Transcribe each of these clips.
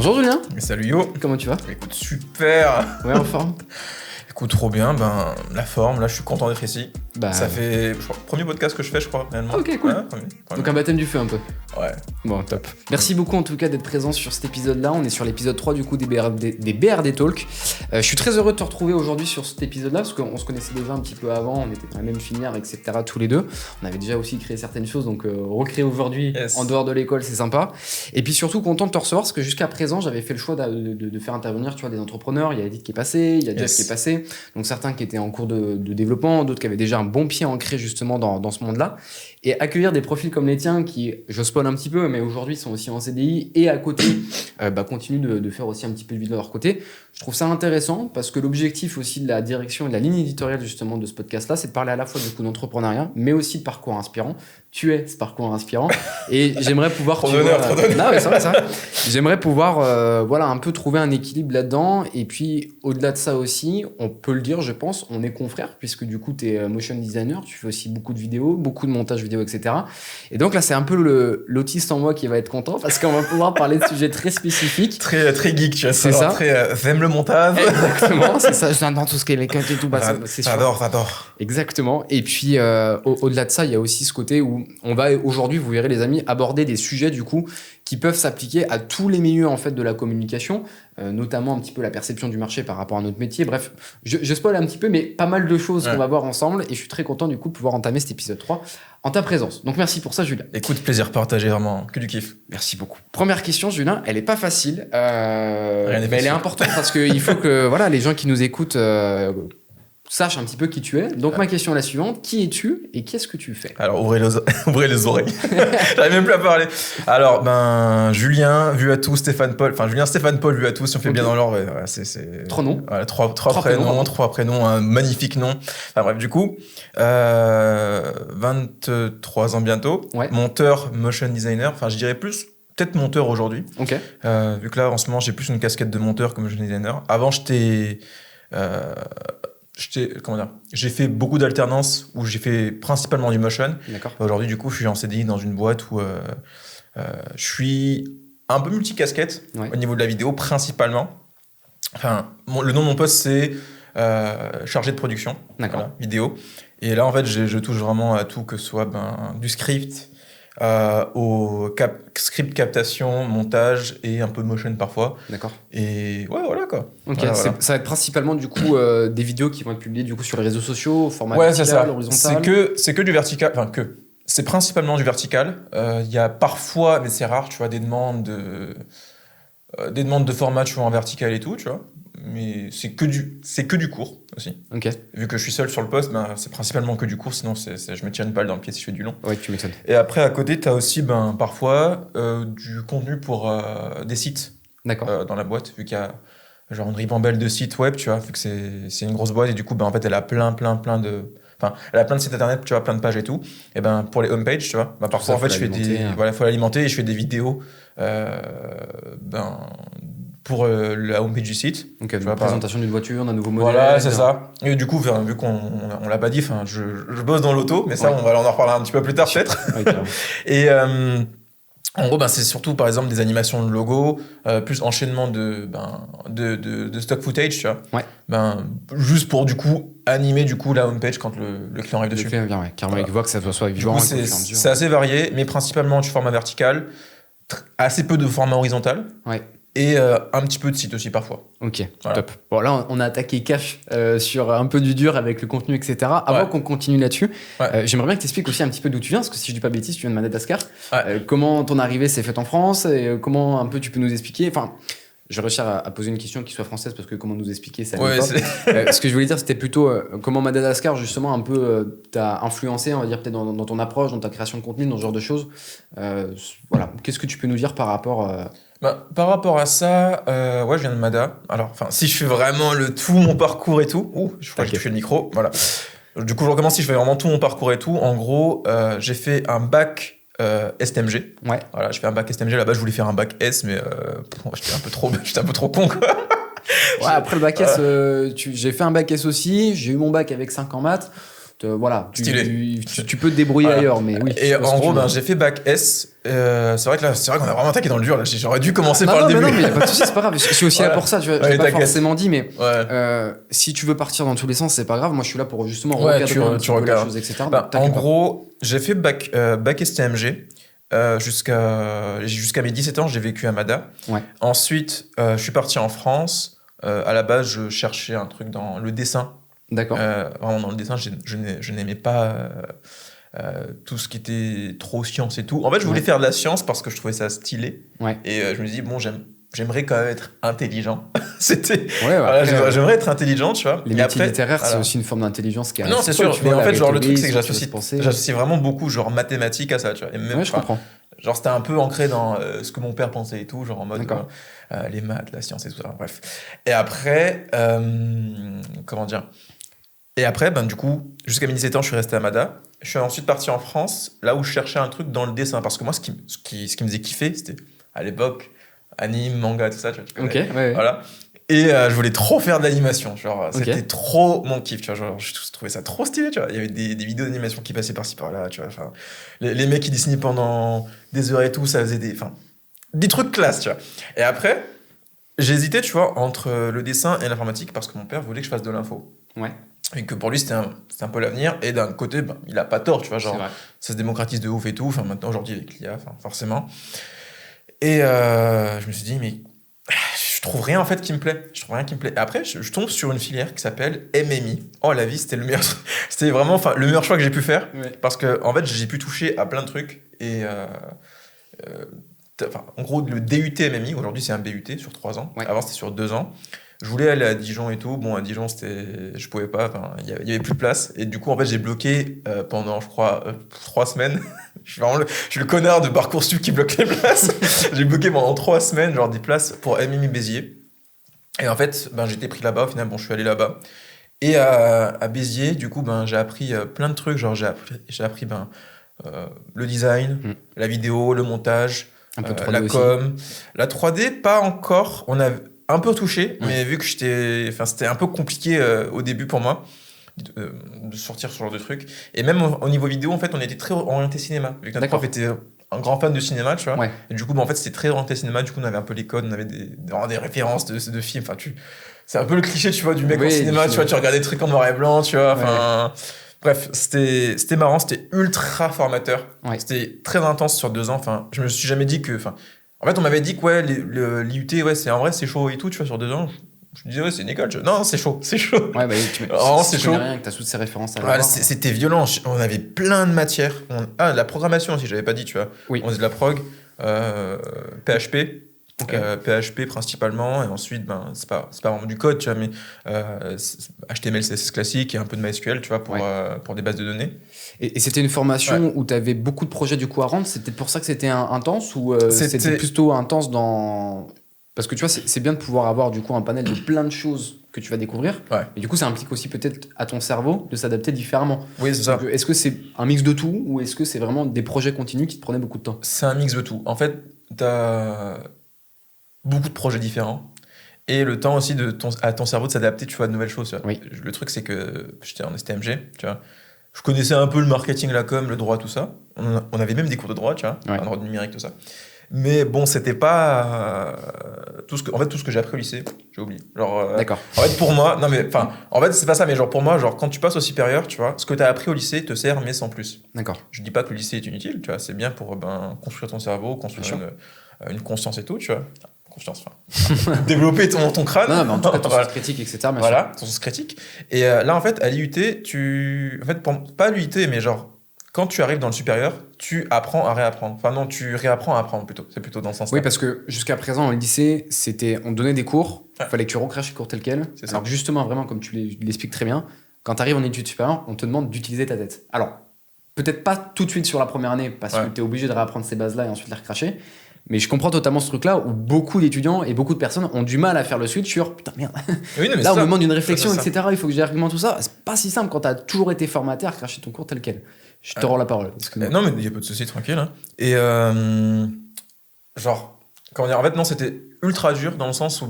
Bonjour Julien. Salut Yo. Comment tu vas? Écoute, super. Ouais, en forme. Écoute, trop bien. La forme, là, je suis content d'être ici. Ça fait premier podcast que je fais, je crois, réellement. Ok, cool. Ouais, premier. Donc un baptême du feu un peu. Ouais. Bon, top. Merci beaucoup en tout cas d'être présent sur cet épisode-là. On est sur l'épisode 3 du coup des BRD Talk. Je suis très heureux de te retrouver aujourd'hui sur cet épisode-là parce qu'on se connaissait déjà un petit peu avant, on était dans la même filière, etc. tous les deux. On avait déjà aussi créé certaines choses, donc recréer aujourd'hui en dehors de l'école, c'est sympa. Et puis surtout content de te recevoir parce que jusqu'à présent, j'avais fait le choix de faire intervenir des entrepreneurs. Il y a Edith qui est passé, il y a Jeff qui est passé. Donc certains qui étaient en cours de développement, d'autres qui avaient déjà un bon pied ancré justement dans ce monde-là. Et accueillir des profils comme les tiens qui, je spoil un petit peu, mais aujourd'hui sont aussi en CDI et à côté continuent de faire aussi un petit peu de vie de leur côté. Je trouve ça intéressant parce que l'objectif aussi de la direction et de la ligne éditoriale justement de ce podcast-là, c'est de parler à la fois du coup d'entrepreneuriat, mais aussi de parcours inspirant. Tu es ce parcours inspirant et j'aimerais pouvoir... Non, mais c'est vrai. J'aimerais pouvoir un peu trouver un équilibre là-dedans et puis au-delà de ça aussi, on peut le dire, je pense, on est confrères puisque du coup, tu es motion designer, tu fais aussi beaucoup de vidéos, beaucoup de montage vidéo, etc. Et donc là, c'est un peu l'autiste en moi qui va être content parce qu'on va pouvoir parler de sujets très spécifiques. Très geek, tu vois. C'est ça. J'aime le montage. Exactement, c'est ça. J'adore tout ce qui est les cuts et tout. C'est sûr. J'adore. Exactement. Et puis, au-delà de ça, il y a aussi ce côté où on va aujourd'hui, vous verrez les amis, aborder des sujets du coup qui peuvent s'appliquer à tous les milieux en fait de la communication, notamment un petit peu la perception du marché par rapport à notre métier. Bref, je spoil un petit peu, mais pas mal de choses qu'on va voir ensemble et je suis très content du coup de pouvoir entamer cet épisode 3 en ta présence. Donc merci pour ça, Julien. Écoute, plaisir partagé, vraiment, que du kiff. Merci beaucoup. Première question, Julien, elle est pas facile, mais elle est importante parce qu'il faut que les gens qui nous écoutent sache un petit peu qui tu es. Donc ma question est la suivante, qui es-tu et qu'est-ce que tu fais? Alors ouvrez les oreilles. J'arrive même plus à parler. Alors Julien, vu à tous, Stéphane Paul, vu à tous, si on fait bien dans l'ordre, c'est... Trois noms. Voilà, trois prénoms, un magnifique nom. Enfin bref, du coup, 23 ans bientôt, monteur, motion designer, enfin je dirais plus peut-être monteur aujourd'hui. Ok. Vu que là en ce moment j'ai plus une casquette de monteur que motion designer. Avant j'ai fait beaucoup d'alternances où j'ai fait principalement du motion. D'accord. Aujourd'hui, du coup, je suis en CDI dans une boîte où je suis un peu multicasquette au niveau de la vidéo, principalement. Enfin, le nom de mon poste, c'est chargé de production, vidéo. Et là, en fait, je touche vraiment à tout, que ce soit du script, au script captation, montage et un peu de motion parfois. D'accord. Et voilà quoi. Ok, voilà. Ça va être principalement du coup des vidéos qui vont être publiées du coup sur les réseaux sociaux, au format vertical, c'est ça. horizontal. C'est que du vertical, c'est principalement du vertical. Il y a parfois, mais c'est rare, tu vois, des demandes de format, tu vois, en vertical et tout, tu vois. Mais c'est que du court aussi. Ok. Vu que je suis seul sur le poste, c'est principalement que du court, sinon je me tire une balle dans le pied si je fais du long. Ouais, tu m'étonnes. Et après, à côté, tu as aussi parfois du contenu pour des sites. D'accord. Dans la boîte, vu qu'il y a genre une ribambelle de sites web, tu vois, vu que c'est une grosse boîte et du coup, en fait, elle a plein de... Enfin, elle a plein de sites internet, tu vois, plein de pages et tout. Et pour les homepages, tu vois, parfois, en fait, je fais faut l'alimenter et je fais des vidéos pour la homepage du site. Donc, une présentation d'une voiture, d'un nouveau modèle. Voilà, c'est ça. Et du coup, vu qu'on l'a pas dit, je bosse dans l'auto, mais ça, on en reparlera un petit peu plus tard, peut-être. Et... en gros, c'est surtout, par exemple, des animations de logos, plus enchaînement de stock footage, tu vois. Ouais. Juste pour, du coup, animer, la homepage quand le client arrive dessus. Le client vient, carrément, il voit que ça soit vivant. Du coup, c'est assez varié, mais principalement du format vertical, assez peu de format horizontal. Ouais. Et un petit peu de site aussi, parfois. Ok, top. Bon, là, on a attaqué cash sur un peu du dur avec le contenu, etc. Avant qu'on continue là-dessus, j'aimerais bien que tu expliques aussi un petit peu d'où tu viens, parce que si je dis pas bêtise, tu viens de Madagascar. Comment ton arrivée s'est faite en France et comment un peu tu peux nous expliquer. Enfin, je réussis à poser une question qui soit française, parce que comment nous expliquer ça ce que je voulais dire, c'était plutôt comment Madagascar, justement, un peu t'a influencé, on va dire, peut-être dans ton approche, dans ta création de contenu, dans ce genre de choses. Qu'est-ce que tu peux nous dire par rapport... par rapport à ça, je viens de Mada. Alors, si je fais vraiment tout mon parcours et tout, je crois que j'ai touché le micro, voilà. Du coup, je recommence si je fais vraiment tout mon parcours et tout. En gros, j'ai fait un bac STMG. Ouais. Voilà, je fais un bac STMG. Là-bas, je voulais faire un bac S, mais j'étais un peu trop con, quoi. Après le bac S, j'ai fait un bac S aussi. J'ai eu mon bac avec 5 en maths. voilà, Stylé. tu peux te débrouiller ailleurs, mais oui. Et en gros, j'ai fait bac S. C'est vrai qu'on a vraiment attaqué dans le dur. Là. J'aurais dû commencer par le début. Non, mais y a pas de souci, c'est pas grave. Je suis aussi là pour ça. Tu vois, je l'ai pas forcément dit, mais si tu veux partir dans tous les sens, c'est pas grave. Moi, je suis là pour justement regarder tu les choses, etc. En gros, j'ai fait bac STMG. Jusqu'à mes 17 ans, j'ai vécu à Mada. Ensuite, je suis parti en France. À la base, je cherchais un truc dans le dessin. D'accord. Vraiment, dans le dessin, je n'aimais pas tout ce qui était trop science et tout. En fait, je voulais faire de la science parce que je trouvais ça stylé. Et je me dis, bon, j'aimerais quand même être intelligent. J'aimerais être intelligent, tu vois. Les métiers littéraires, c'est aussi une forme d'intelligence qui est... Non, c'est sûr. Mais en fait, genre, le truc, c'est que j'associe vraiment beaucoup, genre, mathématiques à ça, tu vois. Et même, je comprends. Genre, c'était un peu ancré dans ce que mon père pensait et tout, genre en mode les maths, la science et tout ça, bref. Et après, comment dire ? Et après, du coup, jusqu'à mes 17 ans, je suis resté à Mada. Je suis ensuite parti en France, là où je cherchais un truc dans le dessin. Parce que moi, ce qui me faisait kiffer, c'était à l'époque, anime, manga, tout ça, tu vois. Voilà. Et je voulais trop faire de l'animation. Genre, c'était trop mon kiff, tu vois. Genre, je trouvais ça trop stylé, tu vois. Il y avait des vidéos d'animation qui passaient par-ci, par-là, tu vois. Enfin, les mecs qui dessinaient pendant des heures et tout, ça faisait des trucs classe, tu vois. Et après, j'hésitais, tu vois, entre le dessin et l'informatique parce que mon père voulait que je fasse de l'info. Et que pour lui, c'était un peu l'avenir. Et d'un côté, il a pas tort, tu vois. Genre, ça se démocratise de ouf et tout. Enfin, maintenant, aujourd'hui, avec l'IA, forcément. Et je me suis dit, mais je trouve rien, en fait, qui me plaît. Et après, je tombe sur une filière qui s'appelle MMI. Oh, la vie, c'était le meilleur. C'était vraiment le meilleur choix que j'ai pu faire. Parce que, en fait, j'ai pu toucher à plein de trucs. Et en gros, le DUT MMI, aujourd'hui, c'est un BUT sur 3 ans. Avant, c'était sur 2 ans. Je voulais aller à Dijon et tout. Bon, à Dijon, je pouvais pas. Il y avait plus de place. Et du coup, en fait, j'ai bloqué pendant, je crois, 3 semaines. Je suis le connard de Parcoursup qui bloque les places. J'ai bloqué pendant 3 semaines, genre des places pour MMI Béziers. Et en fait, j'étais pris là-bas. Au final, je suis allé là-bas. Et à Béziers, du coup, j'ai appris plein de trucs. Genre, j'ai appris le design, la vidéo, le montage, la com. La 3D, pas encore. On a un peu touché, mais vu que c'était un peu compliqué au début pour moi de sortir ce genre de trucs. Et même au niveau vidéo, en fait, on était très orienté cinéma. Vu que notre prof était un grand fan de cinéma, tu vois. Et du coup, en fait, c'était très orienté cinéma. Du coup, on avait un peu les codes, on avait des références de films. Enfin, c'est un peu le cliché, tu vois, du mec en cinéma. Tu vois, tu regardais des trucs en noir et blanc, tu vois. Enfin, bref, c'était marrant, c'était ultra formateur. C'était très intense sur 2 ans. Enfin, je me suis jamais dit que... En fait, on m'avait dit que l'IUT, en vrai, c'est chaud et tout, tu vois, sur 2 ans. Je me disais, c'est une école. Non, c'est chaud. C'est chaud. C'est chaud. Rien que tu as toutes ces références à l'avoir. C'était violent. On avait plein de matières. La programmation aussi, j'avais pas dit, tu vois. On faisait de la prog, PHP. PHP principalement, et ensuite, c'est pas vraiment du code, tu vois, mais HTML, CSS classique et un peu de MySQL, tu vois, pour des bases de données. Et c'était une formation où tu avais beaucoup de projets du coup à rendre. C'était pour ça que c'était intense ou c'était plutôt intense dans... Parce que tu vois, c'est bien de pouvoir avoir du coup un panel de plein de choses que tu vas découvrir. Et du coup, ça implique aussi peut-être à ton cerveau de s'adapter différemment. Oui, c'est ça. Donc, est-ce que c'est un mix de tout ou est-ce que c'est vraiment des projets continus qui te prenaient beaucoup de temps ? C'est un mix de tout. En fait, t'as beaucoup de projets différents et le temps aussi à ton cerveau de s'adapter, tu vois, à de nouvelles choses. Tu vois. Le truc, c'est que j'étais en STMG, tu vois. Je connaissais un peu le marketing, la com, le droit, tout ça. On avait même des cours de droit, tu vois, un droit numérique, tout ça. Mais bon, c'était pas tout ce que j'ai appris au lycée, j'ai oublié. Genre, d'accord. En fait, pour moi, en fait, c'est pas ça, mais genre pour moi, genre quand tu passes au supérieur, tu vois, ce que tu as appris au lycée te sert, mais sans plus. D'accord. Je dis pas que le lycée est inutile, tu vois, c'est bien pour construire ton cerveau, construire une conscience et tout, tu vois. Confiance, développer ton crâne. Non, mais en tout cas, ton sens critique, etc. Voilà, ton sens critique. Et là, en fait, à l'IUT, pas à l'IUT, mais genre, quand tu arrives dans le supérieur, tu apprends à réapprendre. Enfin non, tu réapprends à apprendre plutôt. C'est plutôt dans ce sens-là. Oui, parce que jusqu'à présent, au lycée, on donnait des cours, il fallait que tu recraches les cours tels quels. Alors que justement, vraiment, comme tu l'expliques très bien, quand tu arrives en études supérieures, on te demande d'utiliser ta tête. Alors, peut-être pas tout de suite sur la première année, parce que tu es obligé de réapprendre ces bases-là et ensuite les recracher. Mais je comprends totalement ce truc-là où beaucoup d'étudiants et beaucoup de personnes ont du mal à faire le switch sur putain merde. Oui, non, mais là, on me demande une réflexion, etc. Il faut que j'argumente tout ça. C'est pas si simple quand t'as toujours été formaté à recracher ton cours tel quel. Je te rends la parole. Non, mais il n'y a pas de souci, tranquille. Hein. Et genre, comment dire, en fait, non, c'était ultra dur dans le sens où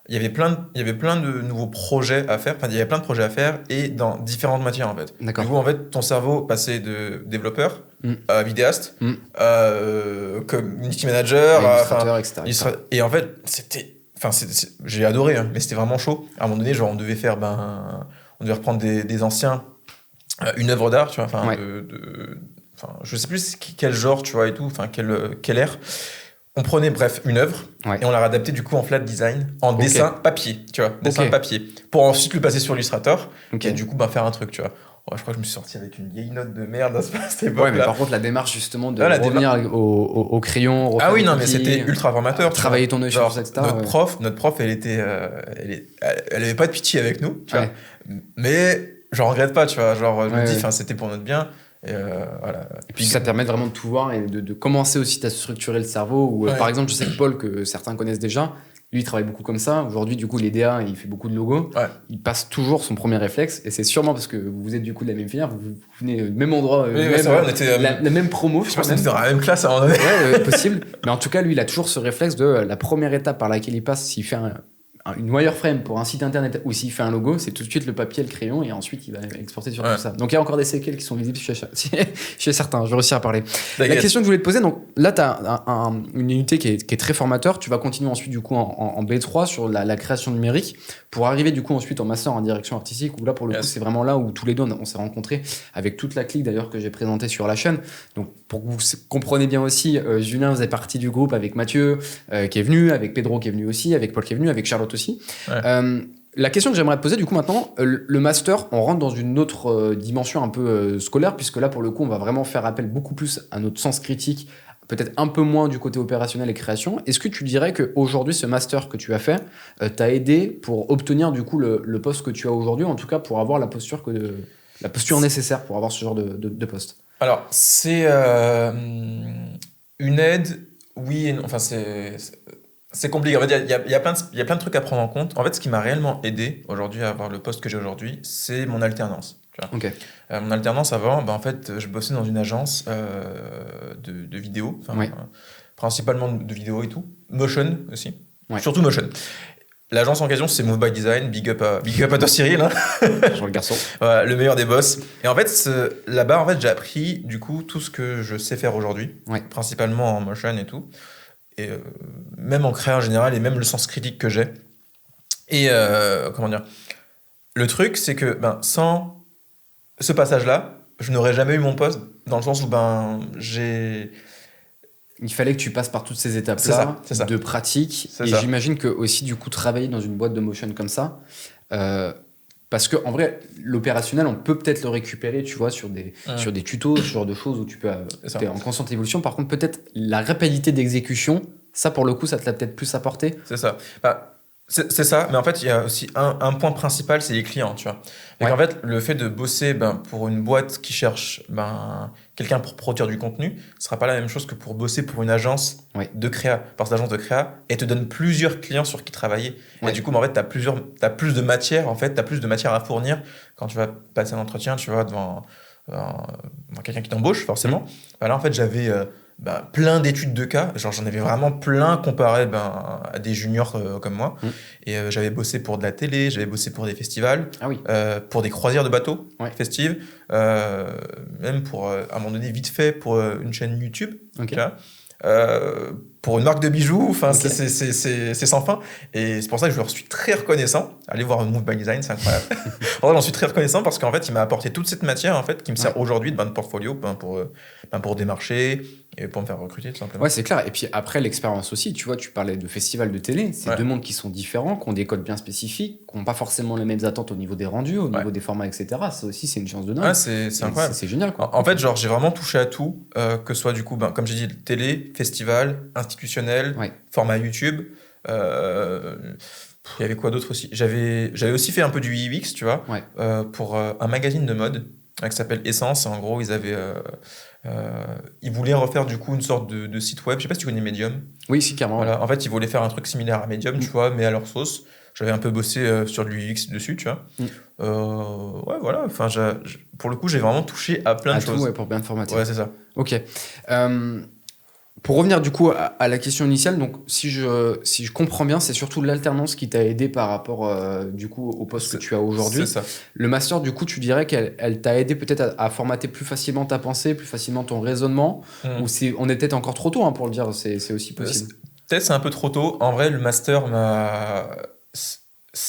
il y avait plein de nouveaux projets à faire. Enfin, il y avait plein de projets à faire et dans différentes matières, en fait. D'accord. Du coup, en fait, ton cerveau passait de développeur à vidéaste, community manager, illustrateur, etc. Et en fait, j'ai adoré, hein, mais c'était vraiment chaud. À un moment donné, genre, on devait on devait reprendre des anciens, une œuvre d'art, tu vois, je sais plus quel genre, tu vois, et tout, quelle ère. On prenait, bref, une œuvre et on l'a réadaptée du coup en flat design, en dessin papier, tu vois, dessin papier, pour ensuite le passer sur Illustrator et du coup faire un truc, tu vois. Ouais, je crois que je me suis sorti avec une vieille note de merde à cette époque-là. Ouais, mais par contre, la démarche justement de revenir au crayon, ah oui, non, mais c'était ultra formateur. Travailler ton œil sur ça, etc. Notre prof, elle avait pas de pitié avec nous, tu vois. Mais j'en regrette pas, tu vois. Genre, je me dis, c'était pour notre bien. Et voilà. Et puis ça te permet vraiment de tout voir et de commencer aussi à structurer le cerveau. Ou, par exemple, je sais que Paul, que certains connaissent déjà, lui, il travaille beaucoup comme ça. Aujourd'hui, du coup, les DA, il fait beaucoup de logos. Il passe toujours son premier réflexe. Et c'est sûrement parce que vous êtes du coup de la même filière, vous venez du même endroit, la même promo. Je sais pas si on était dans la même classe à un moment donné. Ouais, possible. Mais en tout cas, lui, il a toujours ce réflexe de la première étape par laquelle il passe, s'il fait une wireframe pour un site internet ou s'il fait un logo, c'est tout de suite le papier, le crayon et ensuite il va exporter sur tout ça. Donc il y a encore des séquelles qui sont visibles chez certains, je vais réussir à parler. La question que je voulais te poser, donc là tu as une unité qui est très formateur, tu vas continuer ensuite du coup en B3 sur la création numérique pour arriver du coup ensuite en master en direction artistique où là pour le coup c'est vraiment là où tous les deux on s'est rencontrés avec toute la clique d'ailleurs que j'ai présentée sur la chaîne. Donc pour que vous compreniez bien aussi, Julien faisait partie du groupe avec Mathieu qui est venu, avec Pedro qui est venu aussi, avec Paul qui est venu, avec Charlotte aussi. La question que j'aimerais te poser du coup maintenant, le master, on rentre dans une autre dimension un peu scolaire, puisque là pour le coup on va vraiment faire appel beaucoup plus à notre sens critique, peut-être un peu moins du côté opérationnel et création. Est-ce que tu dirais qu'aujourd'hui ce master que tu as fait t'a aidé pour obtenir du coup le poste que tu as aujourd'hui, en tout cas pour avoir la posture nécessaire pour avoir ce genre de poste? Alors c'est une aide, oui et non. Enfin c'est compliqué. En fait, il y a plein de trucs à prendre en compte. En fait, ce qui m'a réellement aidé aujourd'hui à avoir le poste que j'ai aujourd'hui, c'est mon alternance. Tu vois. Mon alternance avant, en fait, je bossais dans une agence de vidéo, principalement de vidéo et tout. Motion aussi. Surtout Motion. L'agence en question, c'est Move by Design. Big up à toi, Cyril. Hein. Genre le garçon. Le meilleur des boss. Et en fait, là-bas, en fait, j'ai appris du coup tout ce que je sais faire aujourd'hui, principalement en motion et tout. Et même en créa en général et même le sens critique que j'ai. Et comment dire, le truc c'est que sans ce passage-là, je n'aurais jamais eu mon poste dans le sens où il fallait que tu passes par toutes ces étapes-là de pratique. J'imagine que aussi du coup travailler dans une boîte de motion comme ça, parce que en vrai l'opérationnel on peut peut-être le récupérer, tu vois, sur des tutos, ce genre de choses où tu peux t'es en constante évolution. Par contre peut-être la rapidité d'exécution, ça pour le coup ça te l'a peut-être plus apporté. C'est ça. C'est ça, mais en fait il y a aussi un point principal, c'est les clients, tu vois. Et en fait le fait de bosser pour une boîte qui cherche quelqu'un pour produire du contenu, ce sera pas la même chose que pour bosser pour une agence de créa. Parce que l'agence de créa, elle te donne plusieurs clients sur qui travailler. Et du coup en fait t'as plus de matière, en fait t'as plus de matière à fournir quand tu vas passer un entretien, tu vois, devant quelqu'un qui t'embauche forcément. Là en fait j'avais plein d'études de cas, genre j'en avais vraiment plein comparé à des juniors comme moi. Et j'avais bossé pour de la télé, j'avais bossé pour des festivals, pour des croisières de bateaux festives, même pour à un moment donné vite fait pour une chaîne YouTube, pour une marque de bijoux, c'est sans fin. Et c'est pour ça que je leur suis très reconnaissant. Allez voir Move by Design, c'est incroyable. J'en suis très reconnaissant parce qu'en fait, il m'a apporté toute cette matière en fait qui me sert aujourd'hui de portfolio pour démarcher et pour me faire recruter tout simplement. Ouais, c'est clair. Et puis après l'expérience aussi, tu vois, tu parlais de festivals de télé, c'est deux mondes qui sont différents, qui ont des codes bien spécifiques, qui n'ont pas forcément les mêmes attentes au niveau des rendus, au niveau des formats, etc. Ça aussi, c'est une chance de dingue. Ouais, c'est incroyable. C'est génial, quoi. En fait, genre, j'ai vraiment touché à tout, que ce soit du coup, comme j'ai dit, télé, festival, institutionnel, format YouTube. Il y avait quoi d'autre aussi? J'avais aussi fait un peu du UX, tu vois, pour un magazine de mode qui s'appelle Essence. En gros, ils voulaient refaire du coup une sorte de site web. Je sais pas si tu connais Medium. Oui, si, carrément. Voilà. En fait, ils voulaient faire un truc similaire à Medium, tu vois, mais à leur sauce. J'avais un peu bossé sur du UX dessus, tu vois. Voilà. Enfin, pour le coup, j'ai vraiment touché à plein de choses. Tout, pour bien te formater. Ouais, c'est ça. Ok. Pour revenir du coup à la question initiale, donc si je comprends bien, c'est surtout l'alternance qui t'a aidé par rapport du coup au poste que tu as aujourd'hui. C'est ça. Le master, du coup, tu dirais qu'elle t'a aidé peut-être à formater plus facilement ta pensée, plus facilement ton raisonnement, ou on est peut-être encore trop tôt pour le dire, c'est aussi possible. Peut-être c'est un peu trop tôt. En vrai, le master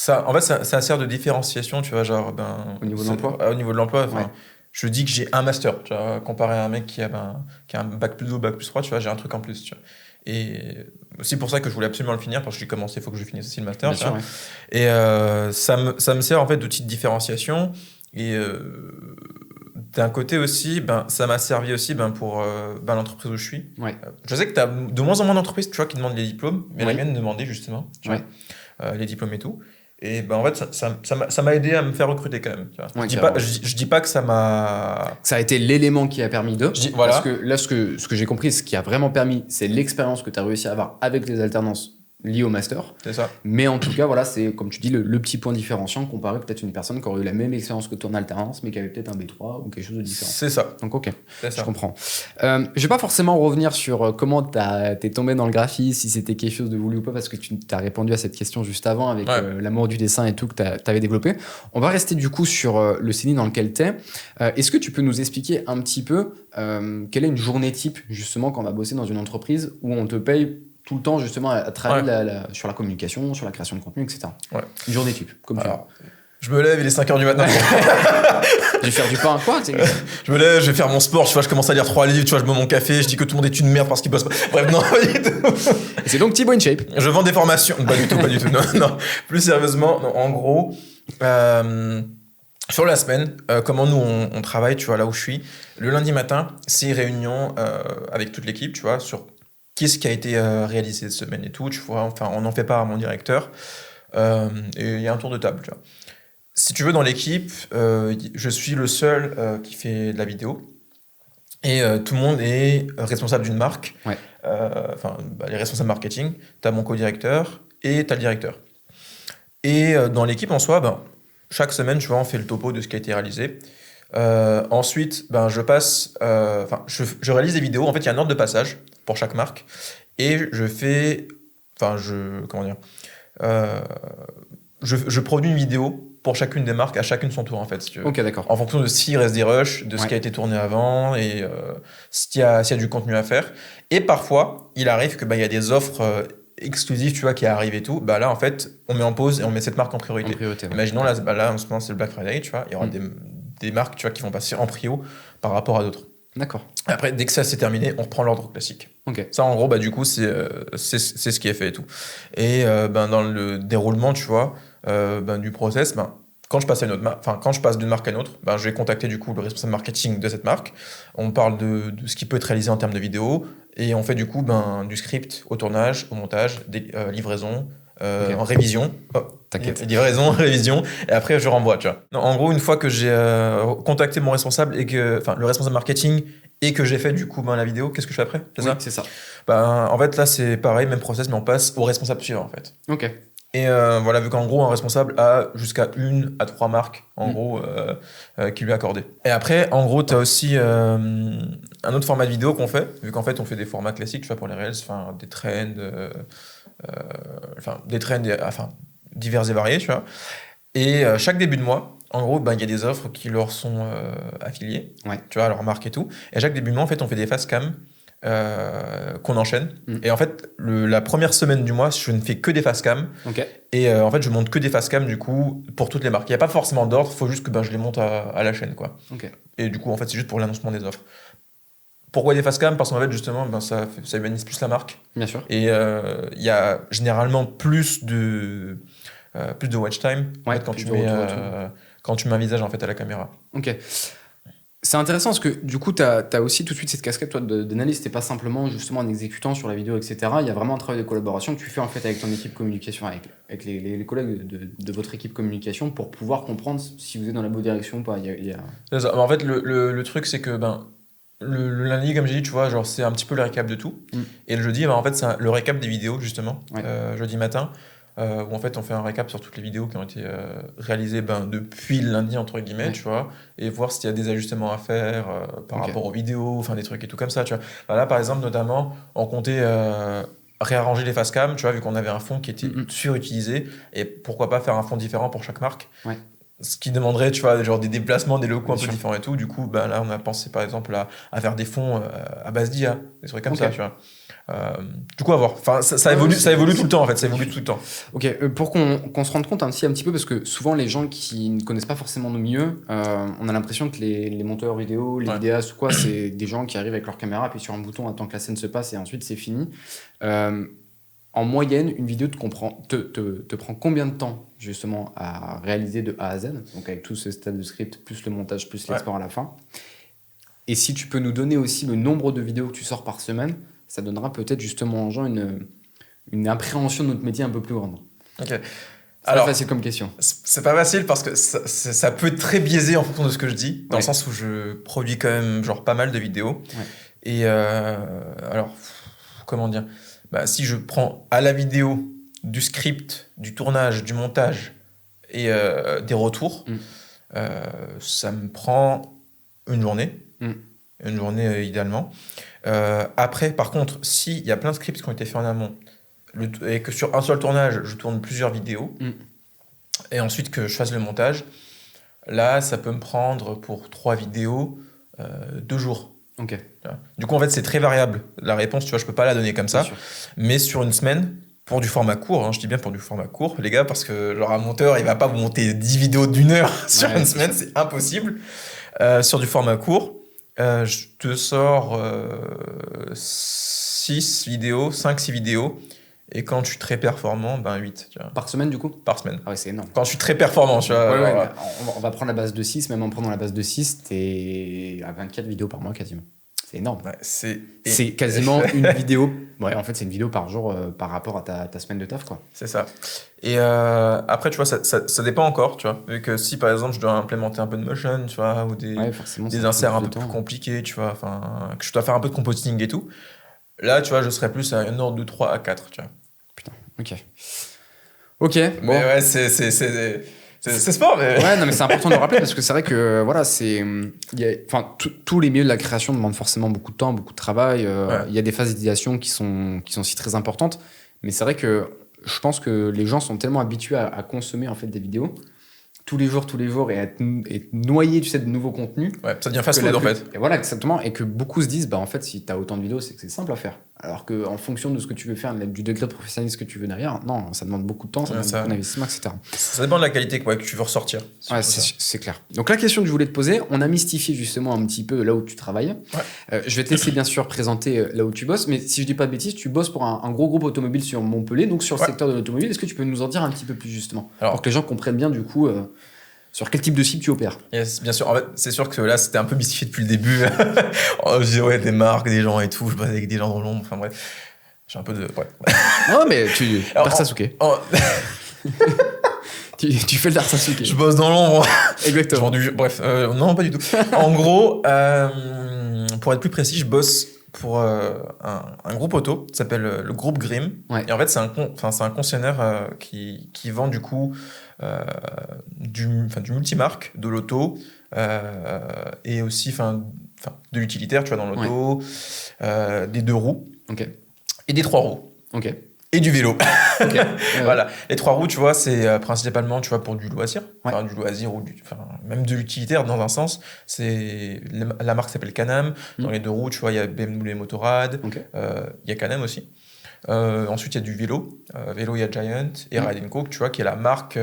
en fait, ça sert de différenciation, tu vois, genre au niveau de l'emploi. Au niveau de l'emploi, Ouais. Je dis que j'ai un master, tu vois, comparé à un mec qui a un bac plus 2, bac plus 3, tu vois, j'ai un truc en plus, tu vois. Et c'est pour ça que je voulais absolument le finir, parce que j'ai commencé, il faut que je finisse aussi le master, Bien sûr, ouais. Et ça me sert en fait d'outil de différenciation. Et d'un côté aussi, ça m'a servi aussi pour l'entreprise où je suis. Ouais. Je sais que tu as de moins en moins d'entreprises, tu vois, qui demandent les diplômes, mais la mienne demandait justement, tu Ouais. vois, les diplômes et tout. Et en fait, ça m'a aidé à me faire recruter quand même. Tu vois. Ouais, je dis pas que ça m'a... Ça a été l'élément qui a permis de. Voilà. Parce que là, ce que j'ai compris, ce qui a vraiment permis, c'est l'expérience que tu as réussi à avoir avec les alternances liées au master. C'est ça. Mais en tout cas, voilà, c'est comme tu dis, le petit point différenciant comparé peut-être une personne qui aurait eu la même expérience que toi en alternance, mais qui avait peut-être un B3 ou quelque chose de différent. C'est ça. Donc, ok, C'est ça. je comprends. Je vais pas forcément revenir sur comment t'es tombé dans le graphisme, si c'était quelque chose de voulu ou pas, parce que tu t'as répondu à cette question juste avant avec l'amour du dessin et tout que t'avais développé. On va rester du coup sur le CENI dans lequel t'es. Est-ce que tu peux nous expliquer un petit peu quelle est une journée type, justement, quand on va bosser dans une entreprise où on te paye tout le temps, justement, à travailler sur la communication, sur la création de contenu, etc. Ouais. Une journée type, comme tu veux. Je me lève, il est 5h du matin. Je vais faire du pain, quoi. Je me lève, je vais faire mon sport, tu vois, je commence à lire 3 livres, tu vois, je bois mon café, je dis que tout le monde est une merde parce qu'il bosse pas. Bref, non, pas du tout. C'est donc Thibaut InShape. Je vends des formations. Pas du tout. Non. Plus sérieusement, non, en gros, sur la semaine, comment nous on travaille, tu vois, là où je suis, le lundi matin, c'est réunion avec toute l'équipe, tu vois, sur qu'est-ce qui a été réalisé cette semaine et tout, tu vois, enfin, on en fait part à mon directeur, et il y a un tour de table, tu vois. Si tu veux, dans l'équipe, je suis le seul qui fait de la vidéo, et tout le monde est responsable d'une marque, les responsables marketing, t'as mon co-directeur, et t'as le directeur. Et dans l'équipe en soi, chaque semaine, tu vois, on fait le topo de ce qui a été réalisé. Ensuite, je passe, je réalise des vidéos. En fait, il y a un ordre de passage pour chaque marque, et je produis une vidéo pour chacune des marques, à chacune son tour, en fait. Si tu veux. Ok, d'accord. En fonction de s'il reste des rushs, de ce qui a été tourné avant, et s'il y a du contenu à faire. Et parfois, il arrive que y a des offres exclusives, tu vois, qui arrivent et tout. Là, en fait, on met en pause et on met cette marque en priorité. Imaginons, là, en ce moment, c'est le Black Friday, tu vois. Il y aura des marques, tu vois, qui vont passer en prio par rapport à d'autres. D'accord. Après, dès que ça c'est terminé, on reprend l'ordre classique. Okay. Ça, en gros, du coup, c'est ce qui est fait et tout. Et dans le déroulement, tu vois, du process, quand je passe d'une marque à une autre, je vais contacter du coup le responsable marketing de cette marque. On parle de ce qui peut être réalisé en termes de vidéo, et on fait du coup du script au tournage, au montage, des livraisons. En révision, livraison, révision, et après je renvoie, tu vois. Non, en gros, une fois que j'ai contacté mon responsable le responsable marketing, et que j'ai fait du coup la vidéo, qu'est-ce que je fais après? C'est ça. En fait, là c'est pareil, même process, mais on passe au responsable suivant en fait. Ok. Et voilà, vu qu'en gros un responsable a jusqu'à 1 à 3 marques en gros qui lui est accordé. Et après, en gros, tu as aussi un autre format de vidéo qu'on fait, vu qu'en fait on fait des formats classiques, tu vois, pour les reels, des trends. Des trends divers et variés, tu vois. Et chaque début de mois, en gros, il y a des offres qui leur sont affiliées, tu vois, à leur marque et tout. Et chaque début de mois, en fait, on fait des face cam qu'on enchaîne. Et en fait, la première semaine du mois, je ne fais que des face cam. Okay. Et en fait, je monte que des face cam, du coup, pour toutes les marques. Il n'y a pas forcément d'ordre, il faut juste que je les monte à la chaîne, quoi. Okay. Et du coup, en fait, c'est juste pour l'annoncement des offres. Pourquoi des face cam? Parce qu'en fait, justement, ça humanise plus la marque. Bien sûr. Et il y a généralement plus de watch time quand tu mets un visage en fait à la caméra. Ok. C'est intéressant parce que du coup, tu as aussi tout de suite cette casquette toi, d'analyste. Tu n'es pas simplement justement un exécutant sur la vidéo, etc. Il y a vraiment un travail de collaboration que tu fais en fait avec ton équipe communication, avec les collègues de votre équipe communication pour pouvoir comprendre si vous êtes dans la bonne direction ou pas. C'est ça. En fait, le truc, c'est que le lundi, comme j'ai dit, tu vois, genre c'est un petit peu le récap de tout. Et le jeudi, en fait, c'est le récap des vidéos, justement, jeudi matin. où en fait on fait un récap sur toutes les vidéos qui ont été réalisées depuis le lundi entre guillemets, tu vois, et voir s'il y a des ajustements à faire par rapport aux vidéos, enfin des trucs et tout comme ça, tu vois. Là par exemple notamment on comptait réarranger les face cam, tu vois, vu qu'on avait un fond qui était surutilisé, et pourquoi pas faire un fond différent pour chaque marque. Ce qui demanderait, tu vois, genre des déplacements, des locaux un peu différents et tout. Du coup, là, on a pensé par exemple à faire des fonds à base d'IA, des trucs comme ça, tu vois. Du coup, à voir. Enfin, ça évolue tout le temps, en fait. Ça évolue tout le temps. Ok, pour qu'on se rende compte un petit peu, parce que souvent, les gens qui ne connaissent pas forcément nos milieux, on a l'impression que les monteurs vidéo, les vidéastes ou quoi, c'est des gens qui arrivent avec leur caméra, appuient sur un bouton, attendent que la scène se passe et ensuite c'est fini. En moyenne, une vidéo te prend combien de temps, justement, à réaliser de A à Z, donc avec tout ce stade de script, plus le montage, plus l'export à la fin. Et si tu peux nous donner aussi le nombre de vidéos que tu sors par semaine, ça donnera peut-être justement aux gens une appréhension de notre métier un peu plus grande. Ok. C'est pas facile comme question. C'est pas facile parce que ça peut être très biaisé en fonction de ce que je dis, dans le sens où je produis quand même genre pas mal de vidéos. Et alors, comment dire, si je prends à la vidéo du script, du tournage, du montage et des retours, ça me prend une journée. Une journée idéalement. Après, par contre, s'il y a plein de scripts qui ont été faits en amont et que sur un seul tournage, je tourne plusieurs vidéos et ensuite que je fasse le montage, là, ça peut me prendre pour 3 vidéos 2 jours. Ok. Du coup, en fait, c'est très variable. La réponse, tu vois, je peux pas la donner comme ça. Mais sur une semaine, pour du format court, je dis bien pour du format court, les gars, parce que genre un monteur, il va pas vous monter 10 vidéos d'1 heure sur une semaine, c'est impossible. Sur du format court, je te sors 6 vidéos, 5-6 vidéos. Et quand je suis très performant, 8. Tu vois. Par semaine, du coup ? Par semaine. Ah ouais, c'est énorme. Quand je suis très performant, tu vois. On va prendre la base de 6, même en prenant la base de 6, t'es à 24 vidéos par mois quasiment. C'est énorme. C'est quasiment une vidéo. Ouais, en fait, c'est une vidéo par jour par rapport à ta semaine de taf, quoi. C'est ça. Et après, tu vois, ça dépend encore, tu vois. Vu que si, par exemple, je dois implémenter un peu de motion, tu vois, ou des inserts un peu plus compliqués, tu vois, que je dois faire un peu de compositing et tout, là, tu vois, je serais plus à un ordre de 3 à 4, tu vois. Putain, ok. Bon. Mais ouais, c'est sport, mais... Ouais, non, mais c'est important de le rappeler parce que c'est vrai que, voilà, tous les milieux de la création demandent forcément beaucoup de temps, beaucoup de travail. Il y a des phases d'idéation qui sont aussi très importantes. Mais c'est vrai que je pense que les gens sont tellement habitués à consommer, en fait, des vidéos tous les jours et être noyé, tu sais, de nouveaux contenus. Ouais, ça devient fast-food, en fait. Et voilà, exactement. Et que beaucoup se disent, en fait, si tu as autant de vidéos, c'est que c'est simple à faire. Alors qu'en fonction de ce que tu veux faire, du degré de professionnalisme que tu veux derrière, non, ça demande beaucoup de temps, ça demande beaucoup d'investissement, etc. Ça dépend de la qualité que tu veux ressortir. Ouais, c'est clair. Donc la question que je voulais te poser, on a mystifié justement un petit peu là où tu travailles. Je vais te laisser bien sûr présenter là où tu bosses, mais si je dis pas de bêtises, tu bosses pour un gros groupe automobile sur Montpellier, donc sur le secteur de l'automobile. Est-ce que tu peux nous en dire un petit peu plus justement, pour que les gens comprennent bien du coup sur quel type de cible tu opères? Yes, bien sûr. En fait, c'est sûr que là, c'était un peu mystifié depuis le début. Je disais, des marques, des gens et tout. Je bosse avec des gens dans l'ombre. Enfin bref, j'ai un peu de... Ouais. Non, mais tu... Darsasuke. Tu fais le Darsasuke. Je bosse dans l'ombre. Exactement. Bref, non, pas du tout. En gros, pour être plus précis, je bosse pour un groupe auto qui s'appelle le groupe Grimm. Et en fait, c'est un concessionnaire qui vend du coup du multimarque, de l'auto et aussi de l'utilitaire, tu vois, dans l'auto, des 2 roues et des 3 roues. Et du vélo. Voilà. Les 3 roues, tu vois, c'est principalement, tu vois, pour du loisir. Du loisir ou même de l'utilitaire dans un sens. La marque s'appelle Can-Am. Dans les 2 roues, tu vois, il y a BMW Motorrad. Il y a Can-Am aussi. Ensuite, il y a du vélo. Vélo, il y a Giant et Ride & Co, tu vois, qui est la marque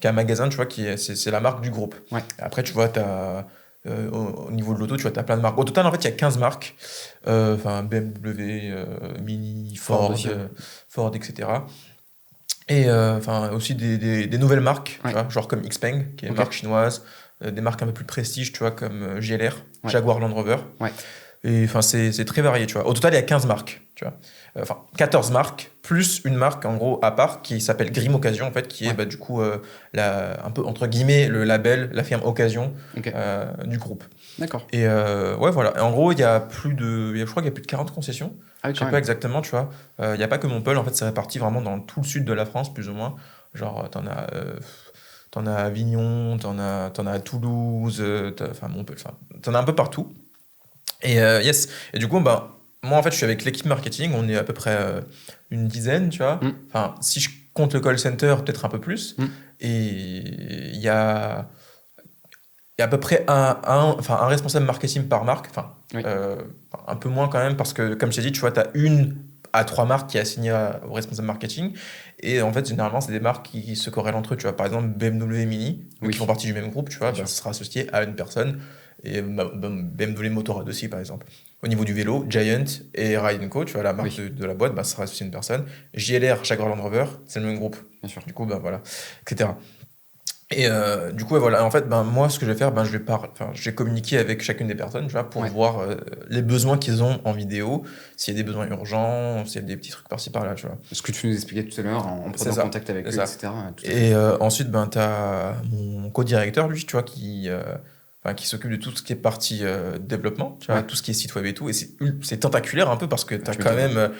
qui est un magasin, tu vois, c'est la marque du groupe. Après, tu vois, au niveau de l'auto, tu vois, tu as plein de marques. Au total, en fait, il y a 15 marques. BMW, Mini, Ford, etc. Et aussi des nouvelles marques, tu vois, genre comme Xpeng, qui est une marque chinoise. Des marques un peu plus prestige, tu vois, comme JLR, Jaguar Land Rover. Et enfin, c'est très varié, tu vois. Au total, il y a 15 marques, tu vois. Enfin, 14 marques, plus une marque, en gros, à part, qui s'appelle Grim Occasion, en fait, qui est, du coup, un peu, entre guillemets, le label, la firme Occasion du groupe. D'accord. Et ouais, voilà. Et en gros, il y a je crois qu'il y a plus de 40 concessions. Je sais pas exactement, tu vois. Il n'y a pas que Montpellier, en fait, c'est réparti vraiment dans tout le sud de la France, plus ou moins. Genre, t'en as à Avignon, t'en as à Toulouse, enfin, Montpellier, t'en as un peu partout. Et yes. Et du coup, moi, en fait, je suis avec l'équipe marketing. On est à peu près une dizaine, tu vois. Enfin, si je compte le call center, peut-être un peu plus. Et il y a à peu près un responsable marketing par marque. Enfin, un peu moins quand même, parce que, comme je t'ai dit, tu vois, tu as 1 à 3 marques qui est assignée au responsable marketing. Et en fait, généralement, c'est des marques qui se corrèlent entre eux. Tu vois, par exemple, BMW Mini, qui font partie du même groupe, tu vois, ça sera associé à une personne. Et BMW Motorrad aussi, par exemple. Au niveau du vélo, Giant et Ride & Co, tu vois, la marque de la boîte, ça sera associé à une personne. JLR, Jaguar Land Rover, c'est le même groupe. Bien sûr. Du coup, voilà, etc. Et du coup, voilà, en fait, moi, ce que je vais faire, je vais communiquer avec chacune des personnes, tu vois, pour voir les besoins qu'ils ont en vidéo, s'il y a des besoins urgents, s'il y a des petits trucs par-ci par-là, tu vois. Ce que tu nous expliquais tout à l'heure, en prenant contact avec eux, etc. Et ensuite, tu as mon co-directeur, lui, tu vois, qui s'occupe de tout ce qui est partie développement, tu vois, tout ce qui est site web et tout. Et c'est tentaculaire un peu, parce que tu as quand même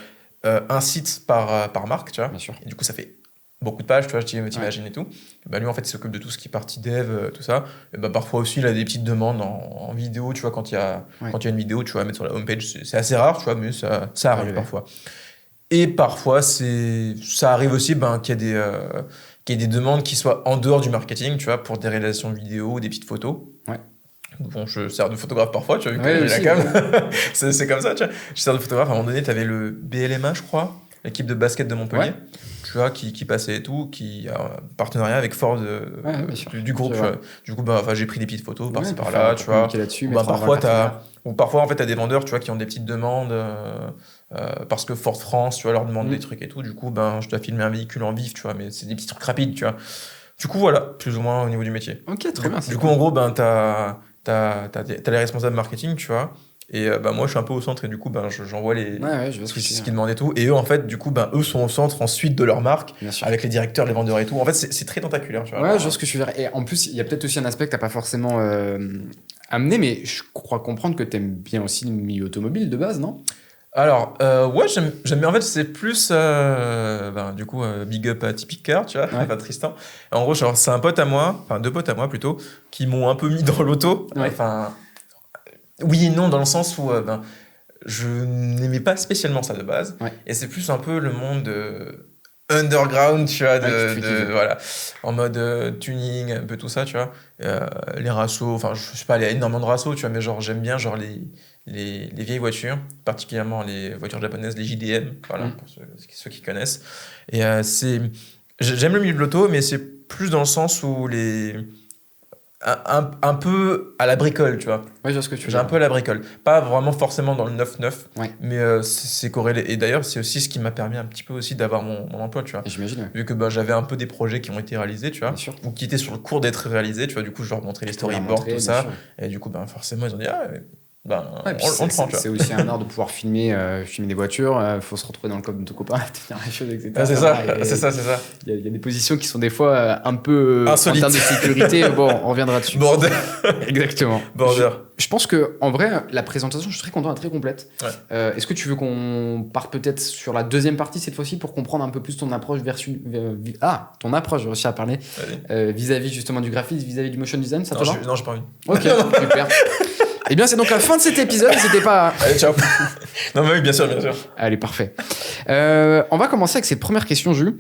un site par marque, tu vois. Bien sûr. Et du coup, ça fait beaucoup de pages, tu vois, t'imagines et tout. Lui, en fait, il s'occupe de tout ce qui est partie dev, tout ça. Et parfois aussi, il a des petites demandes en vidéo, tu vois, quand il y a une vidéo, tu vois, à mettre sur la homepage. C'est assez rare, tu vois, mais ça arrive parfois. Et parfois, ça arrive aussi qu'il y ait des demandes qui soient en dehors du marketing, tu vois, pour des réalisations vidéo, des petites photos. Bon, je sers de photographe parfois, tu vois, vu que j'ai la cam. C'est comme ça, tu vois. Je sers de photographe. À un moment donné, tu avais le BLMA, je crois, l'équipe de basket de Montpellier. Tu vois, qui passait et tout, qui a un partenariat avec Ford du groupe. Du coup, j'ai pris des petites photos par-ci par-là, tu vois. Parfois, en fait, t'as des vendeurs, tu vois, qui ont des petites demandes parce que Ford France, tu vois, leur demande des trucs et tout. Du coup, je dois filmer un véhicule en vif, tu vois, mais c'est des petits trucs rapides, tu vois. Du coup, voilà, plus ou moins au niveau du métier. Ok, très bien. Du coup, en gros, t'as les responsables marketing, tu vois. Et moi, je suis un peu au centre et du coup, j'envoie ce qu'ils demandent et tout. Et eux, en fait, du coup, eux sont au centre ensuite de leur marque, avec les directeurs, les vendeurs et tout. En fait, c'est très tentaculaire, tu vois. Ouais, je vois ce que tu veux dire. Et en plus, il y a peut-être aussi un aspect que tu n'as pas forcément amené, mais je crois comprendre que tu aimes bien aussi le milieu automobile de base, non ? Alors, j'aime bien. En fait, c'est plus, du coup, big up à Typic Car, tu vois, pas Tristan. En gros, genre, c'est un pote à moi, enfin 2 potes à moi plutôt, qui m'ont un peu mis dans l'auto. Enfin, oui et non, dans le sens où je n'aimais pas spécialement ça de base. Et c'est plus un peu le monde underground, tu vois, voilà, en mode tuning, un peu tout ça, tu vois. Les rassos, enfin, je sais pas, il y a énormément de rassos, tu vois, mais genre, j'aime bien genre les vieilles voitures, particulièrement les voitures japonaises, les JDM, voilà, pour ceux qui connaissent. Et j'aime le milieu de l'auto, mais c'est plus dans le sens où un peu à la bricole, tu vois. Ouais, je vois ce que tu veux dire. Un peu à la bricole. Pas vraiment forcément dans le 9-9, mais c'est corrélé. Et d'ailleurs, c'est aussi ce qui m'a permis un petit peu aussi d'avoir mon emploi, tu vois. J'imagine. Vu que j'avais un peu des projets qui ont été réalisés, tu vois, ou qui étaient sur le cours d'être réalisés, tu vois. Du coup, je leur montrais les storyboards, tout ça. Et du coup, forcément, ils ont dit, on le prend, tu vois. C'est aussi un art de pouvoir filmer des voitures, faut se retrouver dans le code de ton copain, tenir les choses, etc. C'est ça. Il y a des positions qui sont des fois un peu insolites. En termes de sécurité. Bon, on reviendra dessus. Border. Exactement. Border. Je pense que en vrai, la présentation, je suis très content, elle est très complète. Est-ce que tu veux qu'on parte peut-être sur la deuxième partie cette fois-ci pour comprendre un peu plus ton approche ton approche, j'ai réussi à parler vis-à-vis justement du graphisme, vis-à-vis du motion design, ça te va ? Non, j'ai pas envie. Ok, super. Eh bien, c'est donc la fin de cet épisode. N'hésitez pas. Allez, ciao. Non, mais oui, bien sûr. Allez, parfait. On va commencer avec cette première question, Jules.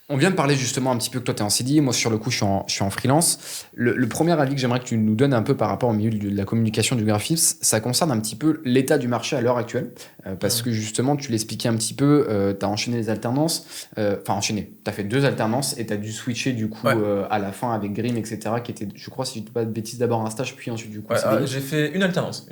On vient de parler justement un petit peu que toi, tu es en CDI. Moi, sur le coup, je suis en freelance. Le premier avis que j'aimerais que tu nous donnes un peu par rapport au milieu de la communication du graphisme, ça concerne un petit peu l'état du marché à l'heure actuelle. Parce que justement, tu l'expliquais un petit peu, tu as enchaîné les alternances. Tu as fait 2 alternances et tu as dû switcher du coup à la fin avec Grim, etc. qui était, je crois, si je ne dis pas de bêtises, d'abord un stage, puis ensuite du coup CDI. J'ai fait une alternance.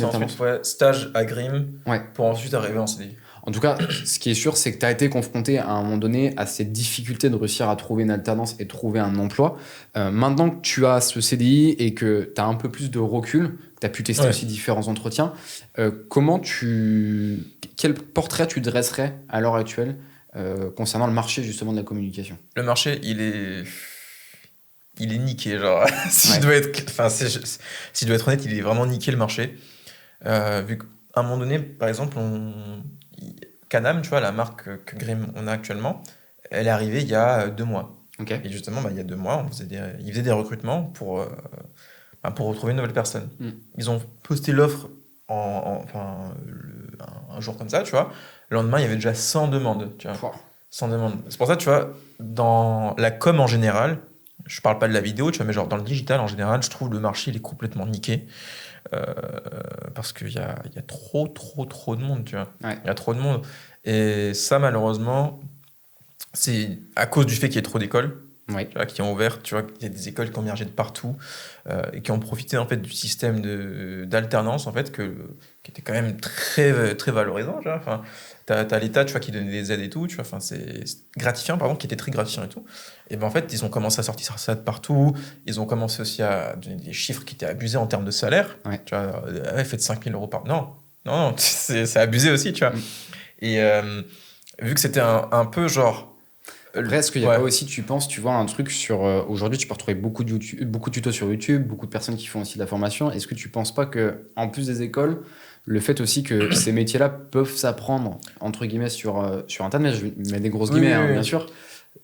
Ensuite stage à Grim pour ensuite arriver en CDI. En tout cas, ce qui est sûr, c'est que tu as été confronté à un moment donné à cette difficulté de réussir à trouver une alternance et trouver un emploi. Maintenant que tu as ce CDI et que tu as un peu plus de recul, tu as pu tester aussi différents entretiens. Quel portrait tu dresserais à l'heure actuelle concernant le marché justement de la communication? Le marché, il est niqué, genre. Si je dois être honnête, il est vraiment niqué le marché. Vu qu'à un moment donné, par exemple, Canam, tu vois, la marque que Grim on a actuellement, elle est arrivée il y a 2 mois. Okay. Et justement, il y a 2 mois, ils faisaient des recrutements pour retrouver une nouvelle personne. Ils ont posté l'offre un jour comme ça, tu vois. Le lendemain, il y avait déjà 100 demandes, tu vois. 100 demandes. C'est pour ça, tu vois, dans la com en général, je parle pas de la vidéo, tu vois, mais genre dans le digital en général, je trouve le marché il est complètement niqué. Parce qu'il y a trop de monde, tu vois. Il y a trop de monde. Et ça, malheureusement, c'est à cause du fait qu'il y ait trop d'écoles. Tu vois, qui ont ouvert, tu vois, il y a des écoles qui ont émergé de partout et qui ont profité en fait du système d'alternance en fait qui était quand même très très valorisant. Tu vois. Enfin, t'as l'État, tu vois, qui donnait des aides et tout, tu vois. Enfin, c'est gratifiant, pardon, qui était très gratifiant et tout. Et ben en fait, ils ont commencé à sortir ça de partout. Ils ont commencé aussi à donner des chiffres qui étaient abusés en termes de salaire. Tu vois, faites 5 000 € par non, c'est abusé aussi, tu vois. Et vu que c'était un peu genre. Après, est-ce qu'il n'y a pas aussi, tu penses, tu vois, un truc sur... aujourd'hui, tu peux retrouver beaucoup de tutos sur YouTube, beaucoup de personnes qui font aussi de la formation. Est-ce que tu ne penses pas qu'en plus des écoles, le fait aussi que ces métiers-là peuvent s'apprendre, entre guillemets, sur Internet, je mets des grosses guillemets, bien sûr,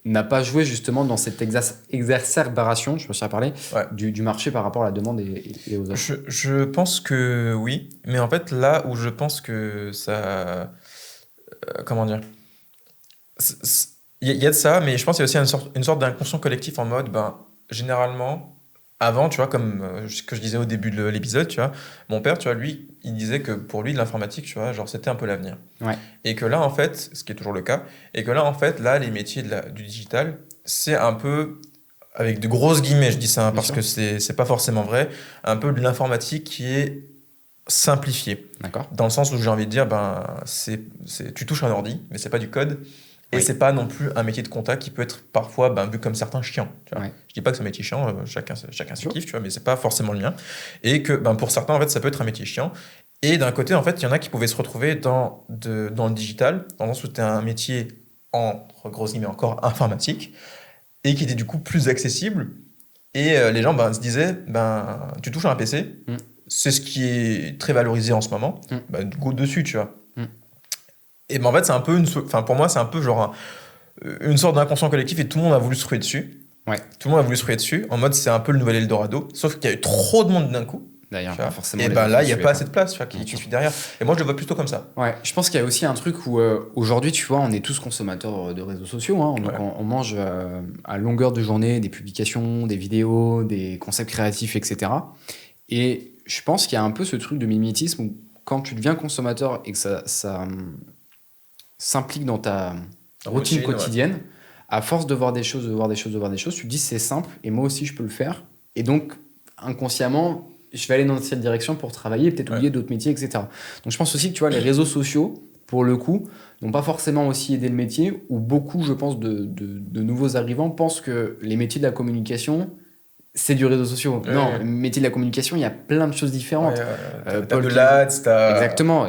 n'a pas joué justement dans cette exacerbation, je me suis à parler, du marché par rapport à la demande et aux offres? Je pense que oui, mais en fait, là où je pense que ça... comment dire, il y a de ça, mais je pense qu'il y a aussi une sorte d'inconscient collectif en mode, généralement, avant, tu vois, comme ce que je disais au début de l'épisode, tu vois, mon père, tu vois, lui, il disait que pour lui, de l'informatique, tu vois, genre, c'était un peu l'avenir. Et que là, en fait, ce qui est toujours le cas, et que là, en fait, là, les métiers du digital, c'est un peu, avec de grosses guillemets, je dis ça, parce que c'est pas forcément vrai, un peu de l'informatique qui est simplifiée. D'accord. Dans le sens où j'ai envie de dire, tu touches un ordi, mais c'est pas du code. Et c'est pas non plus un métier de compta qui peut être parfois vu comme certains chiant. Tu vois. Je dis pas que c'est un métier chiant, chacun se kiffe, tu vois, mais c'est pas forcément le mien. Et que pour certains, en fait, ça peut être un métier chiant. Et d'un côté, en fait, il y en a qui pouvaient se retrouver dans le digital, dans le sens où c'était un métier entre grosses guillemets encore informatique, et qui était du coup plus accessible. Et les gens se disaient, tu touches à un PC, c'est ce qui est très valorisé en ce moment, go dessus, tu vois. Et en fait, c'est un peu pour moi, c'est un peu genre une sorte d'inconscient collectif et tout le monde a voulu se trouver dessus. Tout le monde a voulu se trouver dessus, en mode c'est un peu le nouvel Eldorado, sauf qu'il y a eu trop de monde d'un coup. D'ailleurs, pas forcément. Et là, il n'y a pas assez de place, tu vois, qui suit derrière. Et moi, je le vois plutôt comme ça. Je pense qu'il y a aussi un truc où aujourd'hui, tu vois, on est tous consommateurs de réseaux sociaux. Hein, donc on mange à longueur de journée des publications, des vidéos, des concepts créatifs, etc. Et je pense qu'il y a un peu ce truc de mimétisme où quand tu deviens consommateur et que ça s'implique dans ta routine quotidienne, à force de voir des choses, tu te dis c'est simple et moi aussi je peux le faire. Et donc, inconsciemment, je vais aller dans cette direction pour travailler, peut-être oublier d'autres métiers, etc. Donc je pense aussi que tu vois, les réseaux sociaux, pour le coup, n'ont pas forcément aussi aidé le métier, où beaucoup, je pense, de nouveaux arrivants pensent que les métiers de la communication, c'est du réseau social. Non, le métier de la communication, il y a plein de choses différentes. T'as de l'ADS, t'as... Exactement,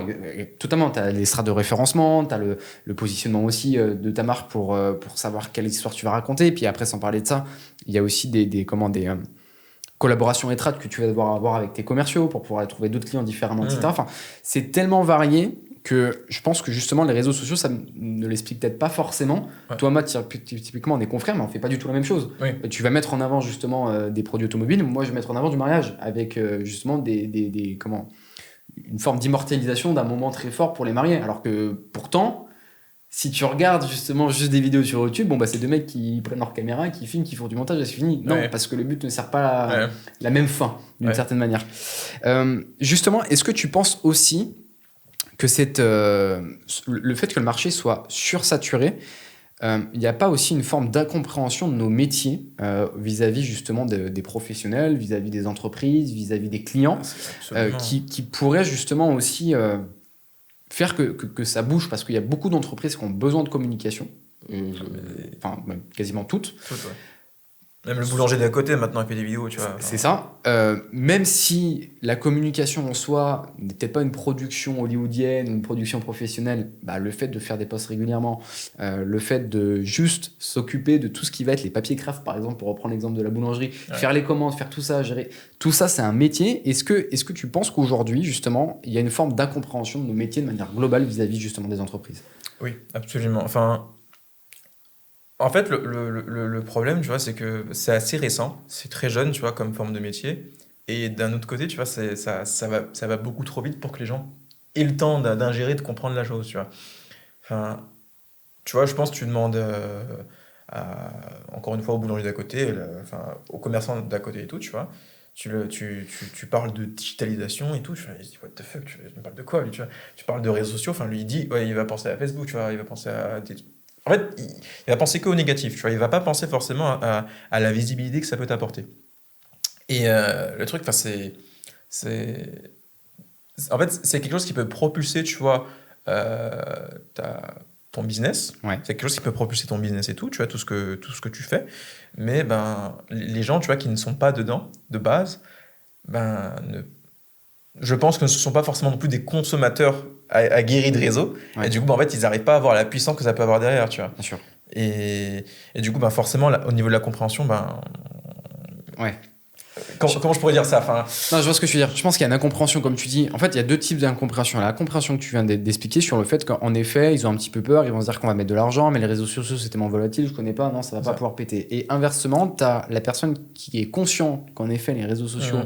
totalement. T'as les strates de référencement, t'as le positionnement aussi de ta marque pour savoir quelle histoire tu vas raconter. Et puis après, sans parler de ça, il y a aussi des collaborations étroites que tu vas devoir avoir avec tes commerciaux pour pouvoir trouver d'autres clients différemment, etc. Enfin, c'est tellement varié que je pense que justement les réseaux sociaux, ça ne l'explique peut-être pas forcément. Toi, Matt, typiquement, on est confrères, mais on fait pas du tout la même chose. Tu vas mettre en avant justement des produits automobiles. Moi, je vais mettre en avant du mariage avec justement une forme d'immortalisation d'un moment très fort pour les mariés. Alors que pourtant, si tu regardes justement juste des vidéos sur YouTube, c'est deux mecs qui prennent leur caméra, qui filment, qui font du montage et c'est fini. Non, parce que le but ne sert pas la même fin, d'une certaine manière. Justement, est-ce que tu penses aussi que le fait que le marché soit sursaturé, il n'y a pas aussi une forme d'incompréhension de nos métiers vis-à-vis justement des professionnels, vis-à-vis des entreprises, vis-à-vis des clients, qui pourraient justement aussi faire que ça bouge, parce qu'il y a beaucoup d'entreprises qui ont besoin de communication, quasiment toutes. Même le boulanger d'à côté, maintenant, il fait des vidéos, tu vois. C'est ça. Même si la communication en soi n'était pas une production hollywoodienne ou une production professionnelle, bah, le fait de faire des posts régulièrement, le fait de juste s'occuper de tout ce qui va être les papiers craft, par exemple, pour reprendre l'exemple de la boulangerie, faire les commandes, faire tout ça, gérer. Tout ça, c'est un métier. Est-ce que tu penses qu'aujourd'hui, justement, il y a une forme d'incompréhension de nos métiers de manière globale vis-à-vis, justement, des entreprises? Oui, absolument. Enfin... En fait, le problème, tu vois, c'est que c'est assez récent, c'est très jeune, tu vois, comme forme de métier. Et d'un autre côté, tu vois, ça va beaucoup trop vite pour que les gens aient le temps d'ingérer, de comprendre la chose, tu vois. Enfin, tu vois, je pense que tu demandes, encore une fois, au boulanger d'à côté, enfin, au commerçant d'à côté et tout, tu vois. Tu parles de digitalisation et tout, il se dit, what the fuck, tu me parles de quoi, lui, tu vois. Tu parles de réseaux sociaux, enfin, lui, il dit, ouais, il va penser à Facebook, tu vois, il va penser à des... En fait, il va penser qu'au négatif, tu vois. Il va pas penser forcément à la visibilité que ça peut t'apporter. Et le truc, enfin, en fait, c'est quelque chose qui peut propulser, tu vois, ton business. Ouais. C'est quelque chose qui peut propulser ton business et tout, tu vois, tout ce que tu fais. Mais ben, les gens, tu vois, qui ne sont pas dedans, de base, ben, je pense que ce ne sont pas forcément non plus des consommateurs aguerris de réseau. Ouais. Et du coup, ben, en fait, ils n'arrivent pas à avoir la puissance que ça peut avoir derrière, tu vois. Bien sûr. Et du coup, ben, forcément, là, au niveau de la compréhension, ben, Ouais. comment je pourrais dire ça, enfin... Non, je vois ce que tu veux dire. Je pense qu'il y a une incompréhension, comme tu dis. En fait, il y a deux types d'incompréhension. La compréhension que tu viens d'expliquer sur le fait qu'en effet, ils ont un petit peu peur, ils vont se dire qu'on va mettre de l'argent, mais les réseaux sociaux, c'est tellement volatile, je connais pas, non, ça va pas pouvoir péter. Et inversement, tu as la personne qui est consciente qu'en effet, les réseaux sociaux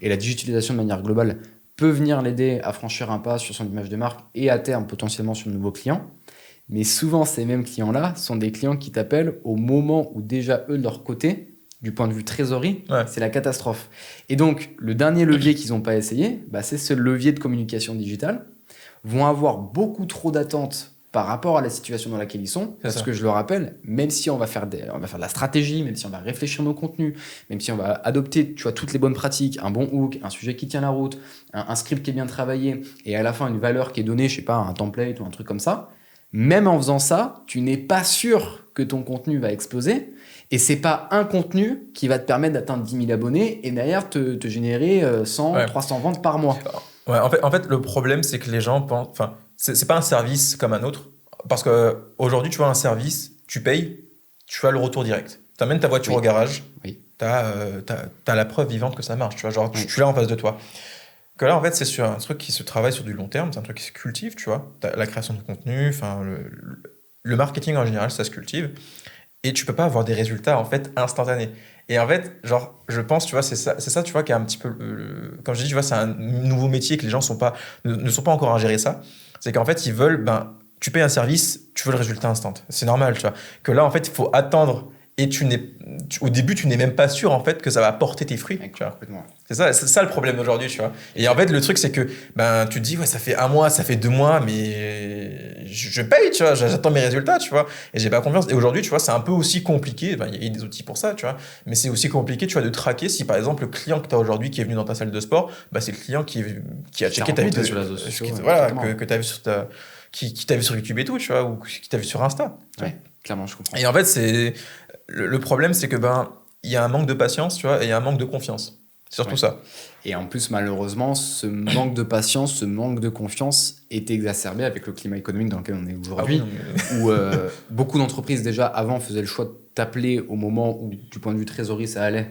et la digitalisation de manière globale peut venir l'aider à franchir un pas sur son image de marque et à terme, potentiellement, sur de nouveaux clients. Mais souvent, ces mêmes clients-là sont des clients qui t'appellent au moment où déjà, eux, de leur côté, du point de vue trésorerie, c'est la catastrophe. Et donc, le dernier levier qu'ils n'ont pas essayé, bah, c'est ce levier de communication digitale. Vont avoir beaucoup trop d'attentes par rapport à la situation dans laquelle ils sont. Parce que je le rappelle, même si on va faire de la stratégie, même si on va réfléchir nos contenus, même si on va adopter, tu vois, toutes les bonnes pratiques, un bon hook, un sujet qui tient la route, un script qui est bien travaillé, et à la fin, une valeur qui est donnée, je sais pas, un template ou un truc comme ça, même en faisant ça, tu n'es pas sûr que ton contenu va exploser. Et c'est pas un contenu qui va te permettre d'atteindre 10 000 abonnés et derrière te générer 100, 300 ventes par mois. Ouais, en fait, le problème, c'est que les gens pensent... Enfin, c'est pas un service comme un autre. Parce qu'aujourd'hui, tu vois, un service, tu payes, tu as le retour direct. Tu amènes ta voiture au garage, tu as la preuve vivante que ça marche. Tu vois, genre, tu l'as en face de toi. Que là, en fait, c'est sur un truc qui se travaille sur du long terme, c'est un truc qui se cultive, tu vois. La création de contenu, enfin, le marketing en général, ça se cultive. Et tu peux pas avoir des résultats, en fait, instantanés. Et en fait, genre, je pense, tu vois, c'est ça, tu vois, qui est un petit peu... comme je dis, tu vois, c'est un nouveau métier que les gens ne sont pas encore à gérer ça. C'est qu'en fait, ils veulent... Ben, tu payes un service, tu veux le résultat instant. C'est normal, tu vois. Que là, en fait, il faut attendre... Et au début, tu n'es même pas sûr, en fait, que ça va porter tes fruits. Tu vois. C'est ça le problème d'aujourd'hui, tu vois. Et en fait, le truc, c'est que ben, tu te dis, ouais, ça fait 1 mois, ça fait 2 mois, mais je paye, tu vois, j'attends mes résultats, tu vois. Et j'ai pas confiance. Et aujourd'hui, tu vois, c'est un peu aussi compliqué. Ben, il y a des outils pour ça, tu vois. Mais c'est aussi compliqué, tu vois, de traquer si, par exemple, le client que tu as aujourd'hui qui est venu dans ta salle de sport, ben, c'est le client qui a checké ta vidéo. Sur les réseaux sociaux. Voilà, que tu as vu sur qui t'a vu sur YouTube et tout, tu vois, ou qui t'a vu sur Insta. Ouais, clairement, je comprends. Et en fait, c'est... Le problème, c'est que il y a un manque de patience, tu vois, et il y a un manque de confiance. C'est surtout ça. Et en plus, malheureusement, ce manque de patience, ce manque de confiance est exacerbé avec le climat économique dans lequel on est aujourd'hui, où beaucoup d'entreprises déjà avant faisaient le choix de t'appeler au moment où, du point de vue trésorerie, ça allait.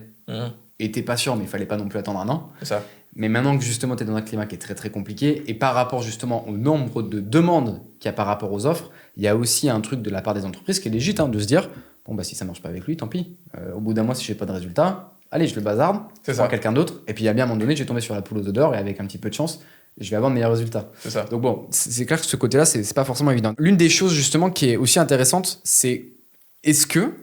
Et t'es pas sûr, mais il fallait pas non plus attendre 1 an. C'est ça. Mais maintenant que justement tu es dans un climat qui est très très compliqué, et par rapport justement au nombre de demandes qu'il y a par rapport aux offres, il y a aussi un truc de la part des entreprises qui est légitime de se dire bon bah si ça marche pas avec lui, tant pis. Au bout d'1 mois, si j'ai pas de résultat, allez, je le bazarde, je prends quelqu'un d'autre, et puis il y a bien à un moment donné, j'ai tombé sur la poule aux œufs d'or, et avec un petit peu de chance, je vais avoir de meilleurs résultats. C'est ça. Donc bon, c'est clair que ce côté-là, c'est pas forcément évident. L'une des choses justement qui est aussi intéressante, c'est est-ce que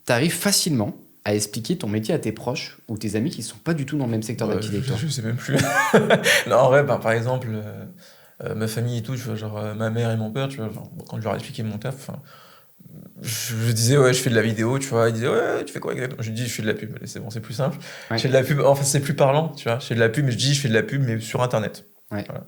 tu arrives facilement à expliquer ton métier à tes proches ou tes amis qui ne sont pas du tout dans le même secteur d'activité que toi? Je sais même plus. Non, en vrai, par exemple, ma famille et tout, tu vois, genre ma mère et mon père, tu vois, genre, quand je leur ai expliqué mon taf, je disais, ouais, je fais de la vidéo, tu vois. Ils disaient, ouais, tu fais quoi exactement? Je dis, je fais de la pub. Allez, c'est bon, c'est plus simple. Je fais de la pub, enfin, c'est plus parlant, tu vois. Je fais de la pub, mais je dis, je fais de la pub, mais sur Internet. Ouais. Voilà.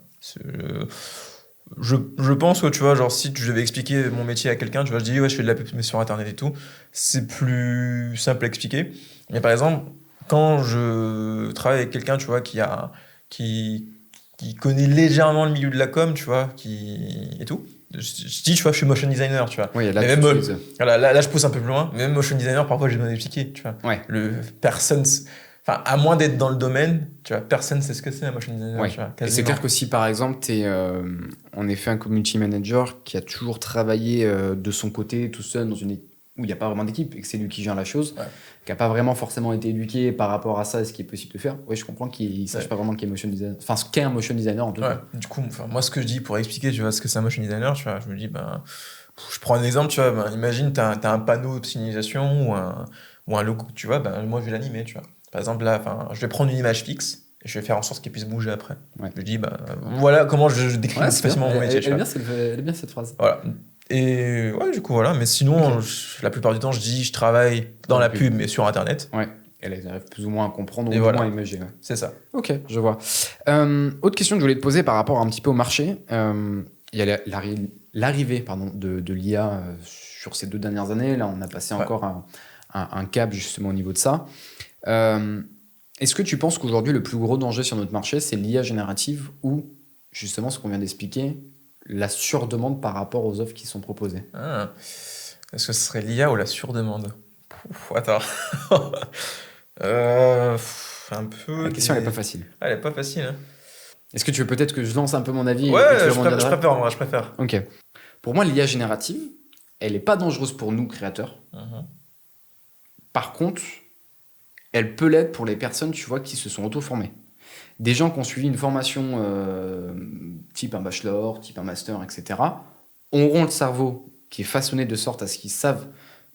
Je pense que, tu vois, genre, si je devais expliquer mon métier à quelqu'un, tu vois, je dis, ouais, je fais de la pub mais sur Internet et tout, c'est plus simple à expliquer. Mais par exemple, quand je travaille avec quelqu'un, tu vois, qui, qui connaît légèrement le milieu de la com, tu vois, et tout, je dis, tu vois, je suis motion designer, tu vois. Oui, là, Mais même, voilà, là, je pousse un peu plus loin, mais même motion designer, parfois, j'ai besoin d'expliquer, tu vois. Ouais. Enfin, à moins d'être dans le domaine, tu vois, personne sait ce que c'est un motion designer. Ouais. Tu vois, et c'est clair que si par exemple tu es en effet un community manager qui a toujours travaillé de son côté tout seul dans une équipe où il n'y a pas vraiment d'équipe et que c'est lui qui gère la chose, qui n'a pas vraiment forcément été éduqué par rapport à ça et ce qui est possible de faire, oui, je comprends qu'il ne sache pas vraiment qu'est motion designer, enfin ce qu'est un motion designer en tout cas. Du coup, moi ce que je dis pour expliquer, tu vois, ce que c'est un motion designer, tu vois, je me dis, je prends un exemple, tu vois, imagine tu as un panneau de signalisation ou un logo, tu vois, moi je vais l'animer, tu vois. Par exemple, là, je vais prendre une image fixe et je vais faire en sorte qu'elle puisse bouger après. Ouais. Je dis, voilà comment je décris facilement mon métier. Elle est bien cette phrase. Voilà. Et ouais, du coup, voilà. Mais sinon, la plupart du temps, je travaille dans la pub, mais sur Internet. Ouais. Elle arrive plus ou moins à comprendre ou moins à imager. Ouais. C'est ça. Ok, je vois. Autre question que je voulais te poser par rapport un petit peu au marché. Il y a l'arrivée de l'IA sur ces 2 dernières années. Là, on a passé encore un cap justement au niveau de ça. Est-ce que tu penses qu'aujourd'hui, le plus gros danger sur notre marché, c'est l'IA générative ou justement ce qu'on vient d'expliquer, la surdemande par rapport aux offres qui sont proposées? Est-ce que ce serait l'IA ou la surdemande? Attends. Un peu. La question, elle n'est pas facile. Elle n'est pas facile. Hein. Est-ce que tu veux peut-être que je lance un peu mon avis? Ouais, je préfère. Ok. Pour moi, l'IA générative, elle n'est pas dangereuse pour nous, créateurs. Par contre, elle peut l'être pour les personnes, tu vois, qui se sont auto-formées. Des gens qui ont suivi une formation type un bachelor, type un master, etc., auront le cerveau qui est façonné de sorte à ce qu'ils savent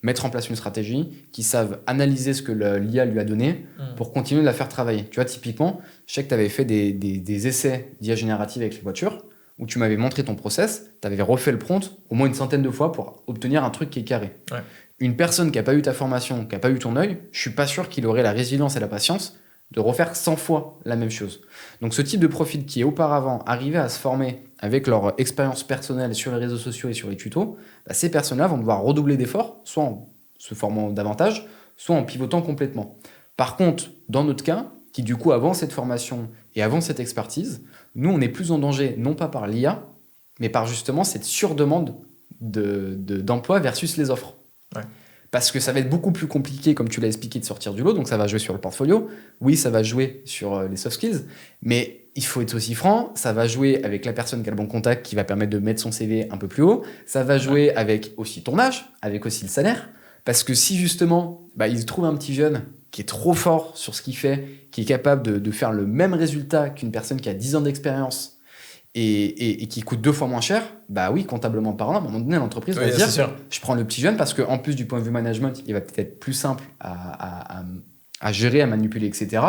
mettre en place une stratégie, qu'ils savent analyser ce que l'IA lui a donné pour continuer de la faire travailler. Tu vois, typiquement, je sais que tu avais fait des essais d'IA générative avec les voitures, où tu m'avais montré ton process, tu avais refait le prompt au moins une centaine de fois pour obtenir un truc qui est carré. Ouais. Une personne qui n'a pas eu ta formation, qui n'a pas eu ton œil, je suis pas sûr qu'il aurait la résilience et la patience de refaire 100 fois la même chose. Donc ce type de profil qui auparavant arrivait à se former avec leur expérience personnelle sur les réseaux sociaux et sur les tutos, ces personnes-là vont devoir redoubler d'efforts, soit en se formant davantage, soit en pivotant complètement. Par contre, dans notre cas, qui du coup avant cette formation et avant cette expertise, nous on est plus en danger, non pas par l'IA, mais par justement cette surdemande d'emploi versus les offres. Ouais. Parce que ça va être beaucoup plus compliqué, comme tu l'as expliqué, de sortir du lot, donc ça va jouer sur le portfolio. Oui, ça va jouer sur les soft skills, mais il faut être aussi franc, ça va jouer avec la personne qui a le bon contact, qui va permettre de mettre son CV un peu plus haut, ça va jouer avec aussi ton âge, avec aussi le salaire, parce que si justement, il trouve un petit jeune qui est trop fort sur ce qu'il fait, qui est capable de faire le même résultat qu'une personne qui a 10 ans d'expérience, et qui coûte 2 fois moins cher, oui, comptablement parlant, à un moment donné, l'entreprise va dire je prends le petit jeune parce qu'en plus du point de vue management, il va peut-être être plus simple à gérer, à manipuler, etc.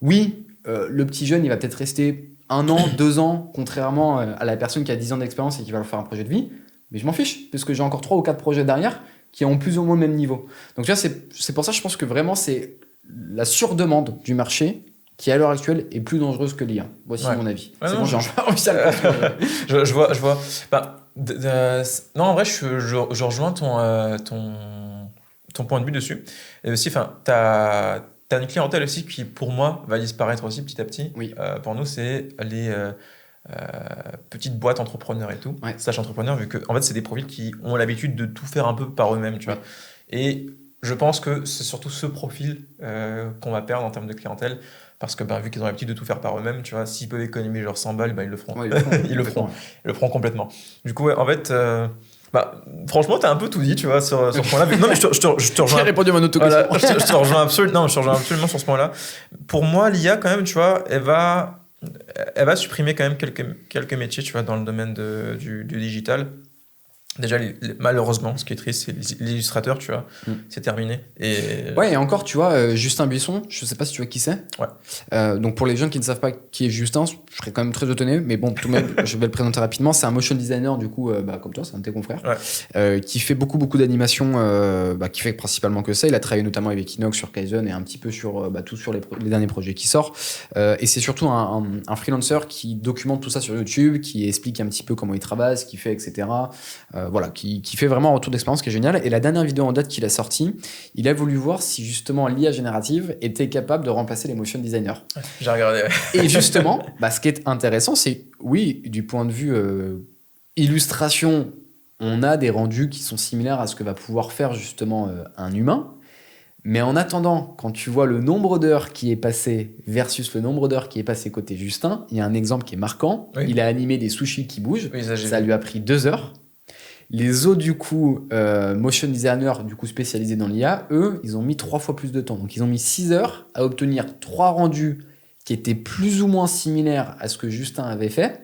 Oui, le petit jeune, il va peut-être rester 1 an, 2 ans, contrairement à la personne qui a 10 ans d'expérience et qui va leur faire un projet de vie, mais je m'en fiche, parce que j'ai encore 3 ou 4 projets derrière qui ont plus ou moins le même niveau. Donc tu vois, c'est pour ça que je pense que vraiment, c'est la surdemande du marché qui à l'heure actuelle est plus dangereuse que l'IA. Voici mon avis. Ouais, c'est bon, j'ai envie ça le pense. je vois. Non, en vrai, je rejoins ton point de vue dessus. Et aussi, t'as une clientèle aussi qui, pour moi, va disparaître aussi petit à petit. Oui. Pour nous, c'est les petites boîtes entrepreneurs et tout. Ouais. Slash entrepreneurs, vu que en fait, c'est des profils qui ont l'habitude de tout faire un peu par eux-mêmes, tu vois. Et je pense que c'est surtout ce profil qu'on va perdre en termes de clientèle. Parce que vu qu'ils ont l'habitude de tout faire par eux-mêmes, tu vois, s'ils peuvent économiser genre 100 balles, ils le feront. Ouais, ils le feront complètement. Du coup, en fait, franchement, t'as un peu tout dit, tu vois, sur ce point-là. Non, mais je te rejoins. J'ai répondu à mon auto-question. Voilà, je te rejoins absolument sur ce point-là. Pour moi, l'IA, quand même, tu vois, elle va supprimer quand même quelques métiers, tu vois, dans le domaine du digital. Déjà, malheureusement, ce qui est triste, c'est l'illustrateur, tu vois. C'est terminé. Ouais, et encore, tu vois, Justin Buisson, je sais pas si tu vois qui c'est. Ouais. Donc, pour les gens qui ne savent pas qui est Justin, je serais quand même très étonné, mais bon, tout de même, je vais le présenter rapidement. C'est un motion designer, du coup, comme toi, c'est un de tes confrères, qui fait beaucoup d'animations, qui fait principalement que ça. Il a travaillé notamment avec Inox sur Kaizen et un petit peu sur tout sur les derniers projets qui sortent. Et c'est surtout un freelancer qui documente tout ça sur YouTube, qui explique un petit peu comment il travaille, ce qu'il fait, etc. Voilà, qui fait vraiment un retour d'expérience qui est génial. Et la dernière vidéo en date qu'il a sortie, il a voulu voir si justement l'IA générative était capable de remplacer les motion designers. J'ai regardé. Et justement, ce qui est intéressant, c'est oui, du point de vue illustration, on a des rendus qui sont similaires à ce que va pouvoir faire justement un humain. Mais en attendant, quand tu vois le nombre d'heures qui est passé versus le nombre d'heures qui est passé côté Justin, il y a un exemple qui est marquant. Oui. Il a animé des sushis qui bougent. Oui, ça lui a pris 2 heures. Les autres, du coup, motion designers du coup, spécialisés dans l'IA, eux, ils ont mis 3 fois plus de temps. Donc, ils ont mis 6 heures à obtenir 3 rendus qui étaient plus ou moins similaires à ce que Justin avait fait,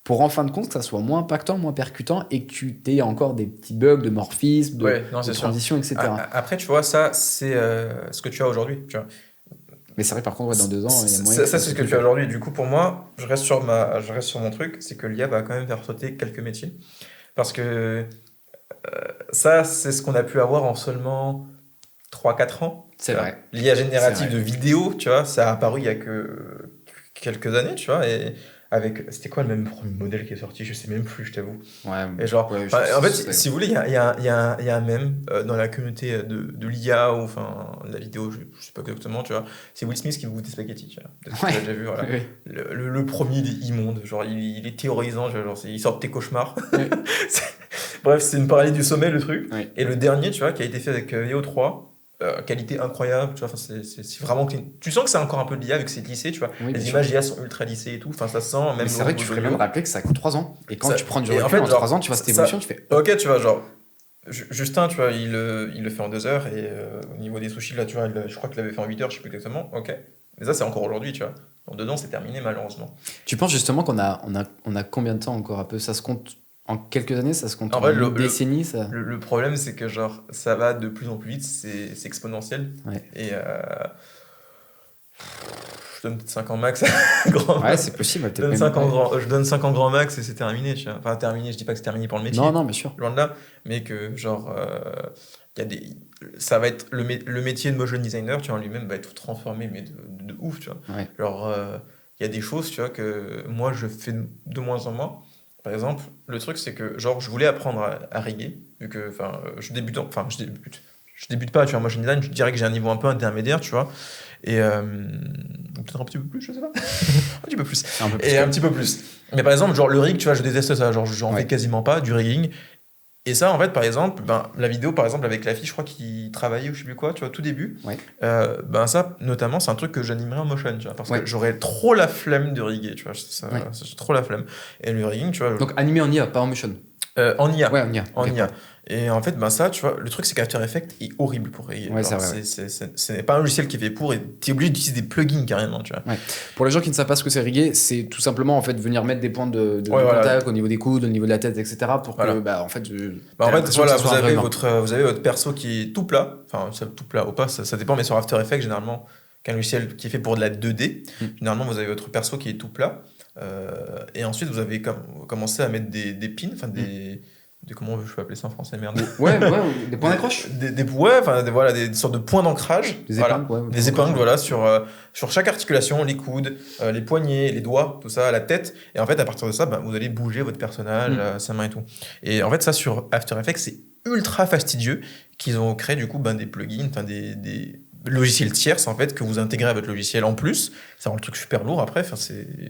pour en fin de compte que ça soit moins impactant, moins percutant, et que tu aies encore des petits bugs de morphisme, de transition, etc. Après, tu vois, ça, c'est ce que tu as aujourd'hui. Tu vois. Mais c'est vrai, par contre, dans 2 ans, il y a moyen... Ça, c'est ce que tu as aujourd'hui. Du coup, pour moi, je reste sur mon truc, c'est que l'IA va quand même faire sauter quelques métiers. Parce que ça, c'est ce qu'on a pu avoir en seulement 3-4 ans. C'est vrai. L'IA générative de vidéo, tu vois, ça a apparu il y a que quelques années, tu vois, et c'était quoi le même premier modèle qui est sorti? Je sais même plus, je t'avoue. Ouais. Et genre, en fait, si vous voulez, il y a un mème dans la communauté de l'IA ou enfin de la vidéo, je sais pas exactement, tu vois. C'est Will Smith qui vous goûte des spaghettis, tu vois. Peut-être que tu l'as déjà vu, voilà. Oui. Le premier, il est immonde, genre il est terrorisant, genre il sort de tes cauchemars. Oui. Bref, c'est une paralysie du sommet, le truc. Oui. Et le dernier, tu vois, qui a été fait avec VO3. Qualité incroyable, tu vois, c'est vraiment clean. Tu sens que c'est encore un peu de l'IA vu que c'est lissé, tu vois. Oui, les images IA sont ultra lissées et tout, enfin ça sent même. Mais c'est vrai que tu ferais même rappeler que ça coûte 3 ans. Et quand tu prends du recul, en fait, 3 ans, tu vois cette évolution, tu fais. Ok, tu vois, genre. Justin, tu vois, il le fait en 2 heures et au niveau des sushis, là, tu vois, je crois qu'il l'avait fait en 8 heures, je sais plus exactement. Ok. Mais ça, c'est encore aujourd'hui, tu vois. En 2 ans, c'est terminé, malheureusement. Tu penses justement qu'on a combien de temps encore un peu? Ça se compte en quelques années, ça se compte en une décennie, ça. Le problème, c'est que genre ça va de plus en plus vite, c'est exponentiel. Ouais. Et je donne 5 ans max. Grand max. Ouais, c'est possible. Je donne 5 ans grand max et c'est terminé. Tu vois. Enfin, terminé, je dis pas que c'est terminé pour le métier. Non, bien sûr. Loin de là. Mais que genre, ça va être le métier de motion designer, tu vois, lui-même va être transformé, mais de ouf, tu vois. Ouais. Genre, il y a des choses, tu vois, que moi je fais de moins en moins. Par exemple, le truc, c'est que genre, je voulais apprendre à riguer, vu que je débute pas, tu vois, motion design, je dirais que j'ai un niveau un peu intermédiaire, tu vois, et peut-être un petit peu plus, je sais pas, un petit peu plus, un petit peu plus. Mais par exemple, genre le rig, tu vois, je déteste ça, genre j'en fais quasiment pas, du rigging. Et ça, en fait, par exemple, la vidéo, par exemple, avec la fille, je crois qu'il travaillait ou je sais plus quoi, tu vois, tout début. Ouais. Ça, notamment, c'est un truc que j'animerais en motion, tu vois, parce que j'aurais trop la flemme de riguer, tu vois, j'ai trop la flemme. Et le rigging, tu vois. Donc animé en IA, pas en motion. En IA. Ouais, en IA. En IA. Et en fait, ça, tu vois, le truc, c'est qu'After Effects est horrible pour riguer. Ouais, ce n'est pas un logiciel qui est fait pour, et t'es obligé d'utiliser des plugins carrément, tu vois. Ouais. Pour les gens qui ne savent pas ce que c'est riguer, c'est tout simplement en fait venir mettre des points de contact au niveau des coudes, au niveau de la tête, etc. pour que, en fait, vous avez votre perso qui est tout plat, enfin, tout plat ou pas, ça dépend, mais sur After Effects, généralement, qu'un logiciel qui est fait pour de la 2D, généralement, vous avez votre perso qui est tout plat, et ensuite, vous avez commencé à mettre des pins, enfin, comment je peux appeler ça en français, merde. Des points d'accroche. Des sortes de points d'ancrage. Des épingles, voilà, sur chaque articulation, les coudes, les poignets, les doigts, tout ça, la tête. Et en fait, à partir de ça, vous allez bouger votre personnage, sa main et tout. Et en fait, ça, sur After Effects, c'est ultra fastidieux qu'ils ont créé, du coup, des plugins, des logiciels tierces, en fait, que vous intégrez à votre logiciel en plus. Ça rend le truc super lourd après.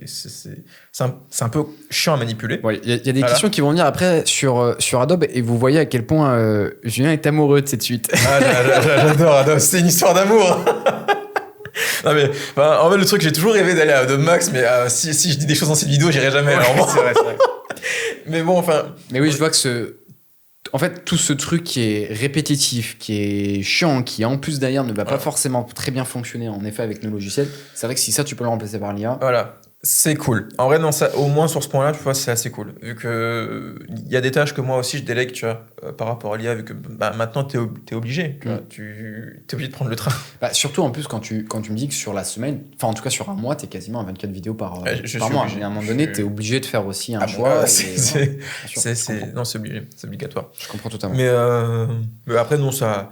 C'est un peu chiant à manipuler. Il y a des questions qui vont venir après sur Adobe, et vous voyez à quel point Julien est amoureux de cette suite. J'adore Adobe, c'est une histoire d'amour. Non mais en fait, le truc, j'ai toujours rêvé d'aller à Adobe Max, mais si je dis des choses dans cette vidéo, j'irai jamais. C'est vrai. Mais bon, enfin. Mais oui, je vois que en fait, tout ce truc qui est répétitif, qui est chiant, qui en plus d'ailleurs ne va pas forcément très bien fonctionner en effet avec nos logiciels, c'est vrai que si ça tu peux le remplacer par l'IA. Voilà. C'est cool. En vrai, non, ça, au moins sur ce point-là, tu vois, c'est assez cool. Vu que il y a des tâches que moi aussi je délègue, tu vois, par rapport à l'IA, vu que maintenant t'es obligé, tu vois, t'es obligé de prendre le train. Surtout en plus quand tu me dis que sur la semaine, enfin en tout cas sur un mois, t'es quasiment à 24 vidéos par mois. Obligé. Et à un moment donné, t'es obligé de faire aussi un Non, choix. c'est obligé, c'est obligatoire. Je comprends totalement. Mais après, non, ça.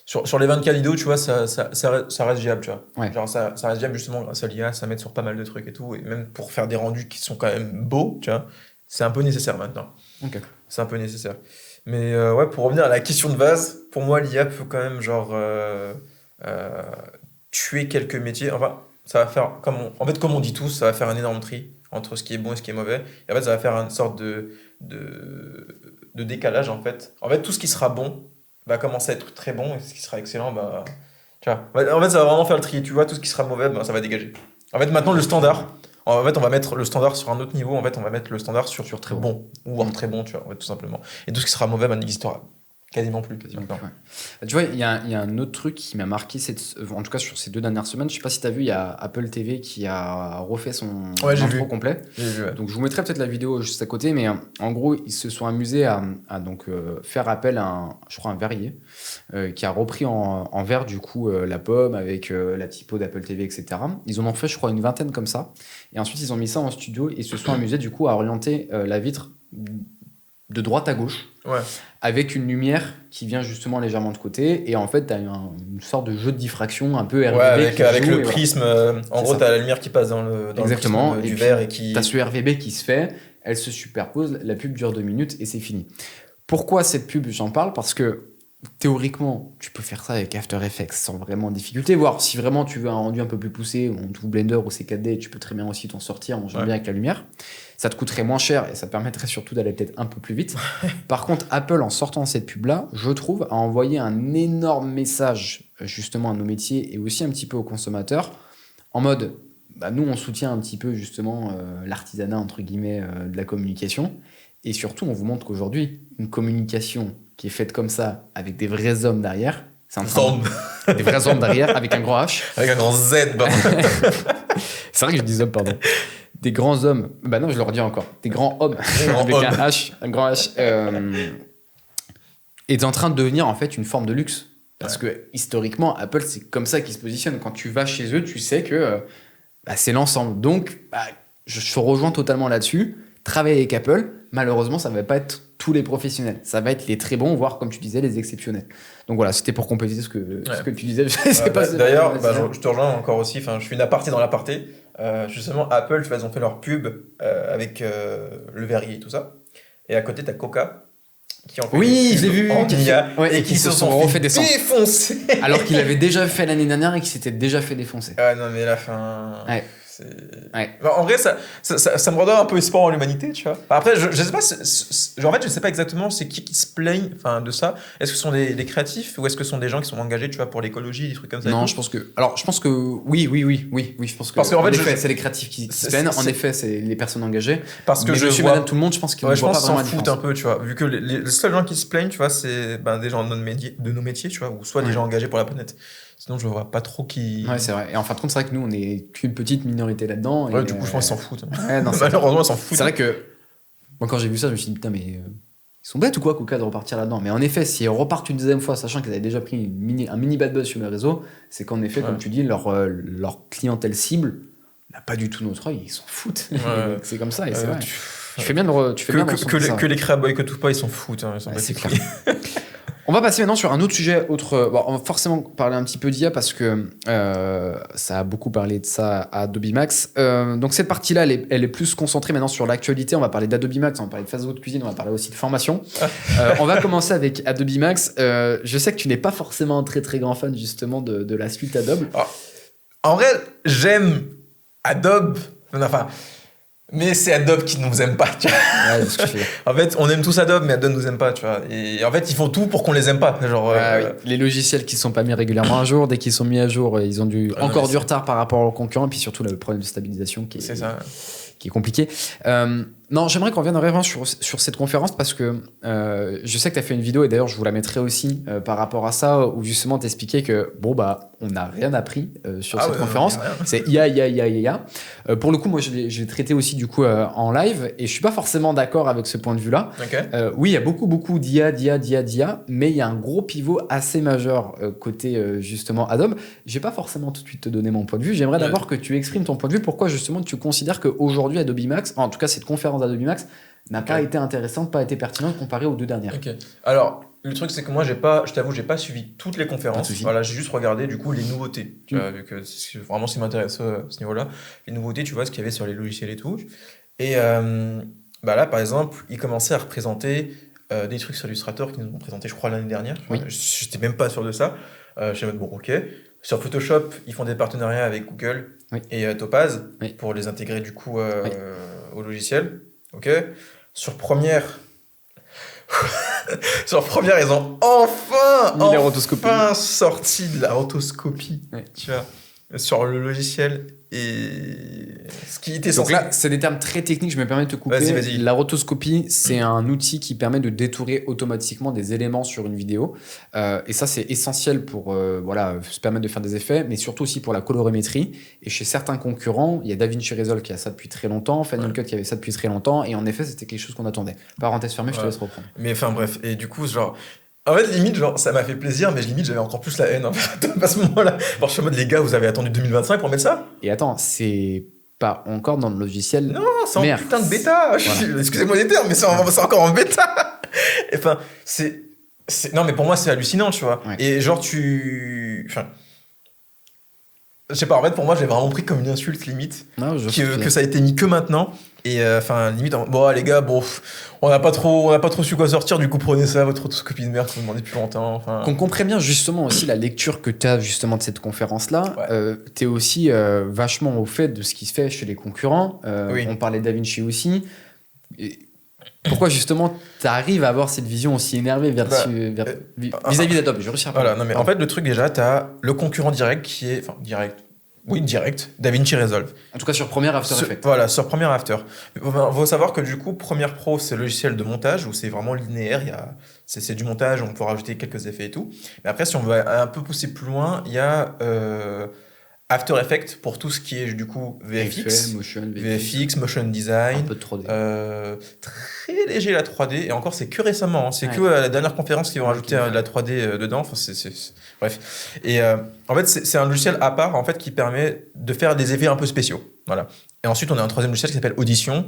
Sur les 24 vidéos, tu vois, ça reste viable, tu vois. Ouais. Genre, ça reste viable justement grâce à l'IA, ça m'aide sur pas mal de trucs et tout. Et même pour faire des rendus qui sont quand même beaux, tu vois, c'est un peu nécessaire maintenant. Ok. C'est un peu nécessaire. Mais ouais, pour revenir à la question de base, pour moi, l'IA peut quand même, genre, tuer quelques métiers. Enfin, ça va faire, comme on dit tous, ça va faire un énorme tri entre ce qui est bon et ce qui est mauvais. Et en fait, ça va faire une sorte de décalage, en fait. En fait, tout ce qui sera bon va commencer à être très bon et ce qui sera excellent, tu vois. En fait, ça va vraiment faire le tri. Tu vois, tout ce qui sera mauvais, ça va dégager. En fait, maintenant, le standard, en fait, on va mettre le standard sur un autre niveau. En fait, on va mettre le standard sur très bon ou voire très bon, tu vois, en fait, tout simplement. Et tout ce qui sera mauvais, n'existera quasiment plus. Ouais. Tu vois, il y a un autre truc qui m'a marqué, en tout cas sur ces 2 dernières semaines. Je sais pas si tu as vu, il y a Apple TV qui a refait son intro complet. J'ai vu, ouais. Donc je vous mettrai peut-être la vidéo juste à côté, mais en gros, ils se sont amusés à donc, faire appel à un verrier qui a repris en verre du coup la pomme avec la typo d'Apple TV, etc. Ils en ont fait, je crois, une vingtaine comme ça. Et ensuite, ils ont mis ça en studio et se sont amusés du coup à orienter la vitre de droite à gauche, ouais, avec une lumière qui vient justement légèrement de côté, et en fait t'as une sorte de jeu de diffraction un peu RGB, ouais, avec le prisme, en gros t'as la lumière qui passe dans le prisme du verre et qui... T'as ce RGB qui se fait, elle se superpose, la pub dure 2 minutes et c'est fini. Pourquoi cette pub, j'en parle? Parce que théoriquement, tu peux faire ça avec After Effects sans vraiment difficulté, voire si vraiment tu veux un rendu un peu plus poussé, ou Blender ou C4D, tu peux très bien aussi t'en sortir en jouant bien avec la lumière. Ça te coûterait moins cher et ça te permettrait surtout d'aller peut-être un peu plus vite. Par contre, Apple, en sortant cette pub-là, je trouve, a envoyé un énorme message justement à nos métiers et aussi un petit peu aux consommateurs, en mode, nous on soutient un petit peu justement l'artisanat entre guillemets de la communication, et surtout on vous montre qu'aujourd'hui, une communication qui est faite comme ça, avec des vrais hommes derrière, des vrais hommes derrière, avec un grand H. Avec un grand Z, C'est vrai que je dis hommes, pardon. Des grands hommes, non, je le redis encore, des grands hommes avec un grand H, est en train de devenir en fait une forme de luxe. Parce que historiquement, Apple, c'est comme ça qu'ils se positionnent. Quand tu vas chez eux, tu sais que c'est l'ensemble. Donc, je te rejoins totalement là-dessus. Travailler avec Apple, malheureusement, ça ne va pas être tous les professionnels. Ça va être les très bons, voire, comme tu disais, les exceptionnels. Donc voilà, c'était pour compléter ce que tu disais. D'ailleurs, je te rejoins encore aussi. Je fais une aparté dans l'aparté. Justement, Apple, tu vois, ils ont fait leur pub avec le verrier et tout ça. Et à côté, tu as Coca qui en fait je l'ai vu, et qui se sont refait défoncer. Alors qu'il avait déjà fait l'année dernière et qu'il s'était déjà fait défoncer. Ah non, mais la fin... Ouais. En vrai, ça me redonne un peu espoir en l'humanité, tu vois. Après, je sais pas, en fait, je sais pas exactement c'est qui se plaigne de ça. Est-ce que ce sont des créatifs ou est-ce que ce sont des gens qui sont engagés, tu vois, pour l'écologie, des trucs comme ça? Non, je pense que oui, je pense que parce qu'en fait, c'est les créatifs qui se plaignent. En effet, c'est les personnes engagées. Parce que monsieur, madame, tout le monde, je pense qu'ils ne voient pas vraiment la différence. s'en foutent un peu, tu vois. Vu que les seuls gens qui se plaignent, tu vois, c'est des gens de nos métiers, tu vois, ou soit des gens engagés pour la planète. Sinon, je vois pas trop qui... Ouais, c'est vrai. Et en fin de compte, c'est vrai que nous, on est qu'une petite minorité là-dedans. Ouais, du coup, je pense qu'ils s'en foutent. Non, malheureusement, ils s'en foutent. C'est vrai que, moi, quand j'ai vu ça, je me suis dit, putain, mais ils sont bêtes ou quoi, Coca, de repartir là-dedans? Mais en effet, si ils repartent une deuxième fois, sachant qu'ils avaient déjà pris un mini bad buzz sur le réseau, c'est qu'en effet, comme tu dis, leur clientèle cible n'a pas du tout notre œil, ils s'en foutent. Ouais. C'est comme ça, et c'est vrai. Tu fais bien que les créas boycottent ou pas, ils s'en foutent. C'est clair. On va passer maintenant sur un autre sujet. On va forcément parler un petit peu d'IA parce que ça a beaucoup parlé de ça à Adobe Max. Donc cette partie-là, elle est plus concentrée maintenant sur l'actualité. On va parler d'Adobe Max, on va parler de Facebook Cuisine, on va parler aussi de formation. On va commencer avec Adobe Max. Je sais que tu n'es pas forcément un très très grand fan justement de la suite Adobe. En vrai, j'aime Adobe. Mais c'est Adobe qui ne nous aime pas, tu vois. Ouais, en fait, on aime tous Adobe, mais Adobe ne nous aime pas, tu vois. Et en fait, ils font tout pour qu'on les aime pas. Genre, oui. Les logiciels qui ne sont pas mis régulièrement à jour, dès qu'ils sont mis à jour, ils ont du retard par rapport aux concurrents. Et puis surtout, le problème de stabilisation qui est compliqué. Non, j'aimerais qu'on revienne vraiment sur cette conférence parce que je sais que tu as fait une vidéo et d'ailleurs je vous la mettrai aussi par rapport à ça où justement tu expliquais que on n'a rien appris sur cette conférence. C'est IA. Pour le coup, moi je l'ai traité aussi du coup en live et je suis pas forcément d'accord avec ce point de vue-là. Okay. Oui, il y a beaucoup d'IA, mais il y a un gros pivot assez majeur côté justement Adobe. Je vais pas forcément tout de suite te donner mon point de vue. J'aimerais d'abord que tu exprimes ton point de vue. Pourquoi justement tu considères qu'aujourd'hui Adobe Max, en tout cas cette conférence d'Adobe Max, n'a pas été intéressante, pas été pertinente comparée aux deux dernières. Ok. Alors, le truc, c'est que moi, je t'avoue, j'ai pas suivi toutes les conférences. Voilà, j'ai juste regardé, du coup, les nouveautés. Tu vois, vu que c'est vraiment ce qui m'intéresse à ce niveau-là. Les nouveautés, tu vois, ce qu'il y avait sur les logiciels et tout. Et là, par exemple, ils commençaient à représenter des trucs sur Illustrator qu'ils nous ont présenté, je crois, l'année dernière. Oui. J'étais même pas sûr de ça. J'étais en mode, bon, ok. Sur Photoshop, ils font des partenariats avec Google et Topaz pour les intégrer, du coup, au logiciel. Ok. Sur Premiere, ils ont enfin sorti de la rotoscopie, tu vois, sur le logiciel. Et ce qui était Donc là, c'est des termes très techniques, je me permets de te couper. Vas-y. La rotoscopie, c'est un outil qui permet de détourer automatiquement des éléments sur une vidéo. Et ça, c'est essentiel pour se permettre de faire des effets, mais surtout aussi pour la colorimétrie. Et chez certains concurrents, il y a DaVinci Resolve qui a ça depuis très longtemps, Final Cut qui avait ça depuis très longtemps. Et en effet, c'était quelque chose qu'on attendait. Parenthèse fermée, je te laisse reprendre. Mais enfin bref, et du coup, genre... En fait, limite, genre, ça m'a fait plaisir, mais limite, j'avais encore plus la haine à ce moment-là. Alors, je suis en mode, les gars, vous avez attendu 2025 pour mettre ça ? Et attends, c'est pas encore dans le logiciel. Non, c'est en putain de bêta. Voilà. Excusez-moi les termes, mais c'est encore en bêta. Enfin, non, mais pour moi, c'est hallucinant, tu vois. Ouais. Et genre, Enfin... Je sais pas, en fait, pour moi, j'ai vraiment pris comme une insulte, limite. Non, que ça a été mis que maintenant. Et limite, les gars, on n'a pas trop su quoi sortir, du coup, prenez ça, votre rotoscopie de merde, vous me demandez depuis longtemps. Qu'on comprenne bien justement aussi la lecture que tu as justement de cette conférence-là. Ouais. Tu es aussi vachement au fait de ce qui se fait chez les concurrents. On parlait de DaVinci aussi. Et pourquoi justement tu arrives à avoir cette vision aussi énervée vis-à-vis d'Adobe? Je réussis à parler. Voilà, non, mais en fait, le truc déjà, tu as le concurrent direct qui est. Enfin, direct. Oui, direct, DaVinci Resolve. En tout cas, sur Premiere After Effects. Voilà, sur Premiere After. Il faut savoir que du coup, Premiere Pro, c'est le logiciel de montage où c'est vraiment linéaire. C'est du montage, on peut rajouter quelques effets et tout. Mais après, si on veut un peu pousser plus loin, il y a After Effects pour tout ce qui est du coup VFX, VFX, Motion Design. Un peu de 3D. Très léger la 3D. Et encore, c'est que récemment. C'est que à la dernière conférence qu'ils ont rajouté de la 3D dedans. Enfin, bref. Et en fait, c'est un logiciel à part en fait, qui permet de faire des effets un peu spéciaux. Voilà. Et ensuite, on a un troisième logiciel qui s'appelle Audition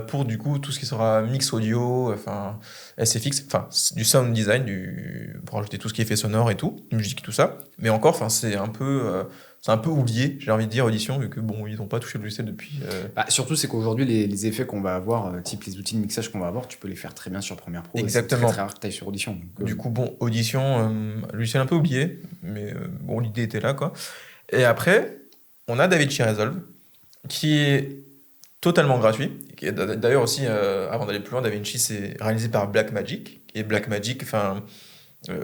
pour du coup tout ce qui sera mix audio, SFX, du sound design, pour rajouter tout ce qui est effet sonore et tout, musique, tout ça. Mais encore, c'est un peu oublié, j'ai envie de dire, Audition, vu que ils n'ont pas touché le logiciel depuis. Surtout, c'est qu'aujourd'hui, les effets qu'on va avoir, type les outils de mixage qu'on va avoir, tu peux les faire très bien sur Premiere Pro. Exactement. C'est très rare que tu ailles sur Audition. Donc, du coup, Audition, logiciel un peu oublié, mais l'idée était là, quoi. Et après, on a DaVinci Resolve, qui est totalement gratuit. D'ailleurs aussi, avant d'aller plus loin, DaVinci, c'est réalisé par Blackmagic. Et Blackmagic,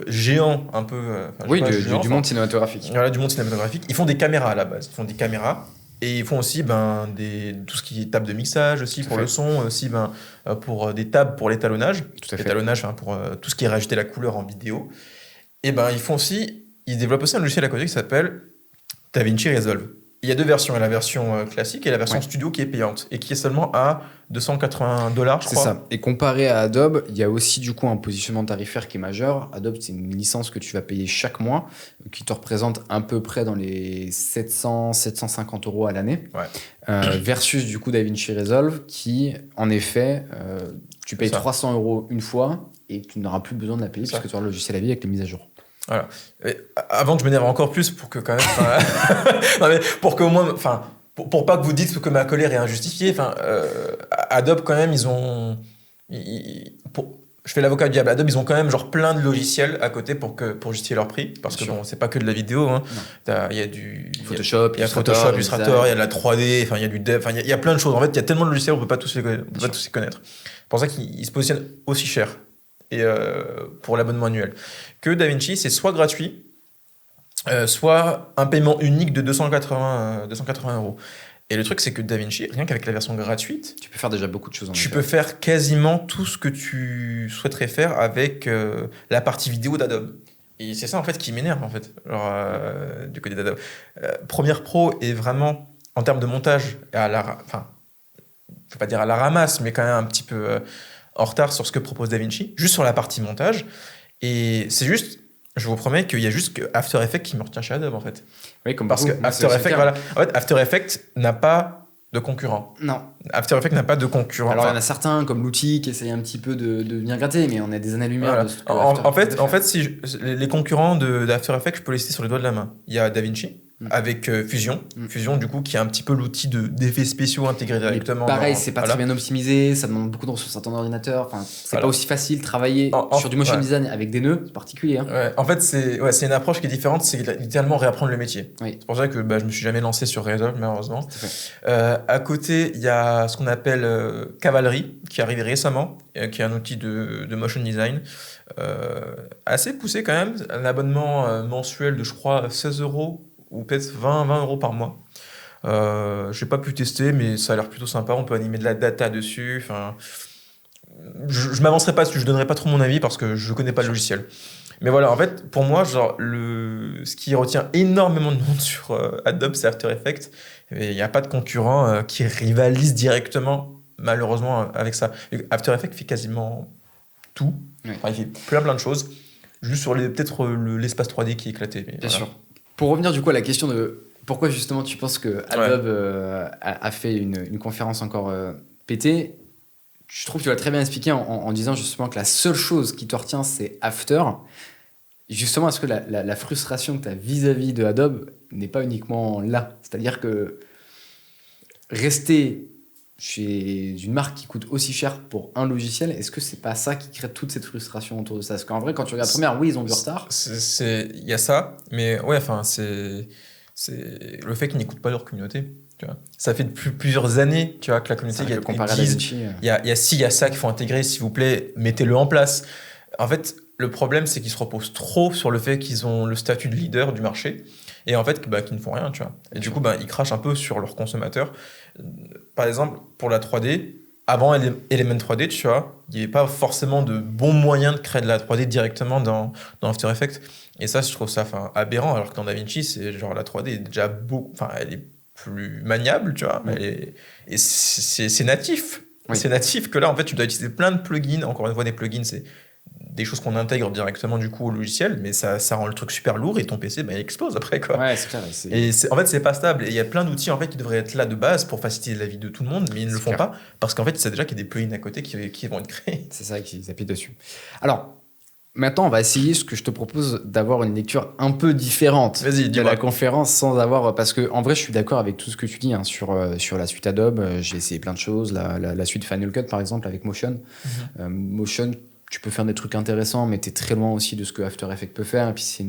géant un peu. Du monde cinématographique. Voilà, du monde cinématographique. Ils font des caméras à la base. Ils font des caméras. Et ils font aussi tout ce qui est table de mixage aussi pour le son, aussi pour des tables pour l'étalonnage. L'étalonnage pour tout ce qui est rajouter la couleur en vidéo. Et ils développent aussi un logiciel à côté qui s'appelle DaVinci Resolve. Il y a deux versions, il y a la version classique et la version studio qui est payante et qui est seulement à $280, je crois. C'est ça. Et comparé à Adobe, il y a aussi du coup un positionnement tarifaire qui est majeur. Adobe, c'est une licence que tu vas payer chaque mois, qui te représente à peu près dans les 700-750 € à l'année. Ouais. Versus du coup DaVinci Resolve qui, en effet, tu payes 300 € une fois et tu n'auras plus besoin de la payer puisque tu auras le logiciel à vie avec les mises à jour. Voilà. Et avant que je m'énerve encore plus pour que quand même non mais pour que au moins pour pas que vous dites que ma colère est injustifiée, Adobe quand même je fais l'avocat du diable. Adobe, ils ont quand même genre plein de logiciels à côté pour justifier leur prix parce que c'est pas que de la vidéo il y a du Photoshop, Illustrator, il y a de la 3D, il y a du dev, il y a plein de choses. En fait, il y a tellement de logiciels, on peut pas tous les connaître. C'est pour ça qu'ils se positionnent aussi cher. Et pour l'abonnement annuel. Que DaVinci, c'est soit gratuit, soit un paiement unique de 280 €. Et le truc, c'est que DaVinci, rien qu'avec la version gratuite, tu peux faire déjà beaucoup de choses. Tu peux faire quasiment tout ce que tu souhaiterais faire avec la partie vidéo d'Adobe. Et c'est ça, en fait, qui m'énerve, en fait, du côté d'Adobe. Premiere Pro est vraiment, en termes de montage, enfin, je ne vais pas dire à la ramasse, mais quand même un petit peu en retard sur ce que propose DaVinci, juste sur la partie montage. Et c'est juste, je vous promets qu'il y a juste que After Effects qui me retient chez Adobe, en fait. Oui, comme parce que After Effects, voilà. En fait, After Effects n'a pas de concurrent. Non. After Effects n'a pas de concurrent. Alors, il y en a certains, comme l'outil, qui essayent un petit peu de venir gratter, mais on a des années-lumière voilà. de ce que en fait, si les concurrents d'After Effects, je peux les citer sur les doigts de la main. Il y a DaVinci, avec Fusion. Fusion, du coup, qui est un petit peu l'outil d'effets spéciaux intégrés directement. Mais pareil, c'est pas très bien optimisé, ça demande beaucoup de ressources à ton ordinateur. Enfin, c'est pas aussi facile de travailler sur du motion design avec des nœuds, c'est particulier. Hein. Ouais. En fait, c'est une approche qui est différente, c'est littéralement réapprendre le métier. Oui. C'est pour ça que je me suis jamais lancé sur Resolve, malheureusement. À côté, il y a ce qu'on appelle Cavalry, qui est arrivé récemment, qui est un outil de motion design. Assez poussé quand même, un abonnement mensuel de, je crois, 16 € ou peut-être 20 € par mois. J'ai pas pu tester, mais ça a l'air plutôt sympa. On peut animer de la data dessus. Enfin, je m'avancerai pas dessus, je donnerai pas trop mon avis parce que je connais pas le logiciel. Mais voilà, en fait, pour moi, ce qui retient énormément de monde sur Adobe, c'est After Effects. Et il n'y a pas de concurrent qui rivalise directement, malheureusement, avec ça. After Effects fait quasiment tout. Oui. Enfin, il fait plein de choses. Juste sur peut-être l'espace 3D qui est éclaté. Mais bien sûr. Pour revenir du coup à la question de pourquoi justement tu penses que Adobe a fait une conférence encore pétée, je trouve que tu l'as très bien expliqué en disant justement que la seule chose qui te retient, c'est After. Justement, est-ce que la frustration que tu as vis-à-vis de Adobe n'est pas uniquement là? C'est-à-dire que rester chez une marque qui coûte aussi cher pour un logiciel, est-ce que c'est pas ça qui crée toute cette frustration autour de ça? Parce qu'en vrai, quand tu regardes première, oui, ils ont du retard. Il y a ça, mais ouais, enfin, c'est le fait qu'ils n'écoutent pas leur communauté. Tu vois. Ça fait depuis plusieurs années, tu vois, que la communauté disent il y a ci, il y a ça qu'il faut intégrer, s'il vous plaît, mettez-le en place. En fait, le problème, c'est qu'ils se reposent trop sur le fait qu'ils ont le statut de leader du marché et en fait, qu'ils ne font rien, tu vois. Et du coup, ils crachent un peu sur leurs consommateurs. Par exemple, pour la 3D, avant Element 3D, tu vois, il n'y avait pas forcément de bons moyens de créer de la 3D directement dans After Effects. Et ça, je trouve ça aberrant, alors que dans DaVinci, c'est genre la 3D est déjà elle est plus maniable, tu vois, et c'est natif. Oui. C'est natif que là, en fait, tu dois utiliser plein de plugins. Encore une fois, des plugins, c'est des choses qu'on intègre directement du coup au logiciel, mais ça rend le truc super lourd et ton PC il explose après, quoi. Ouais, c'est clair. Et en fait, c'est pas stable. Et il y a plein d'outils en fait qui devraient être là de base pour faciliter la vie de tout le monde, mais ils ne le font pas parce qu'en fait, c'est déjà qu'il y a des plugins à côté qui vont être créés. C'est ça qu'ils appuient dessus. Alors, maintenant, on va essayer ce que je te propose d'avoir une lecture un peu différente de la conférence sans avoir... Parce que en vrai, je suis d'accord avec tout ce que tu dis sur la suite Adobe. J'ai essayé plein de choses. La suite Final Cut, par exemple, avec Motion. Motion, tu peux faire des trucs intéressants, mais tu es très loin aussi de ce que After Effects peut faire. Et puis, c'est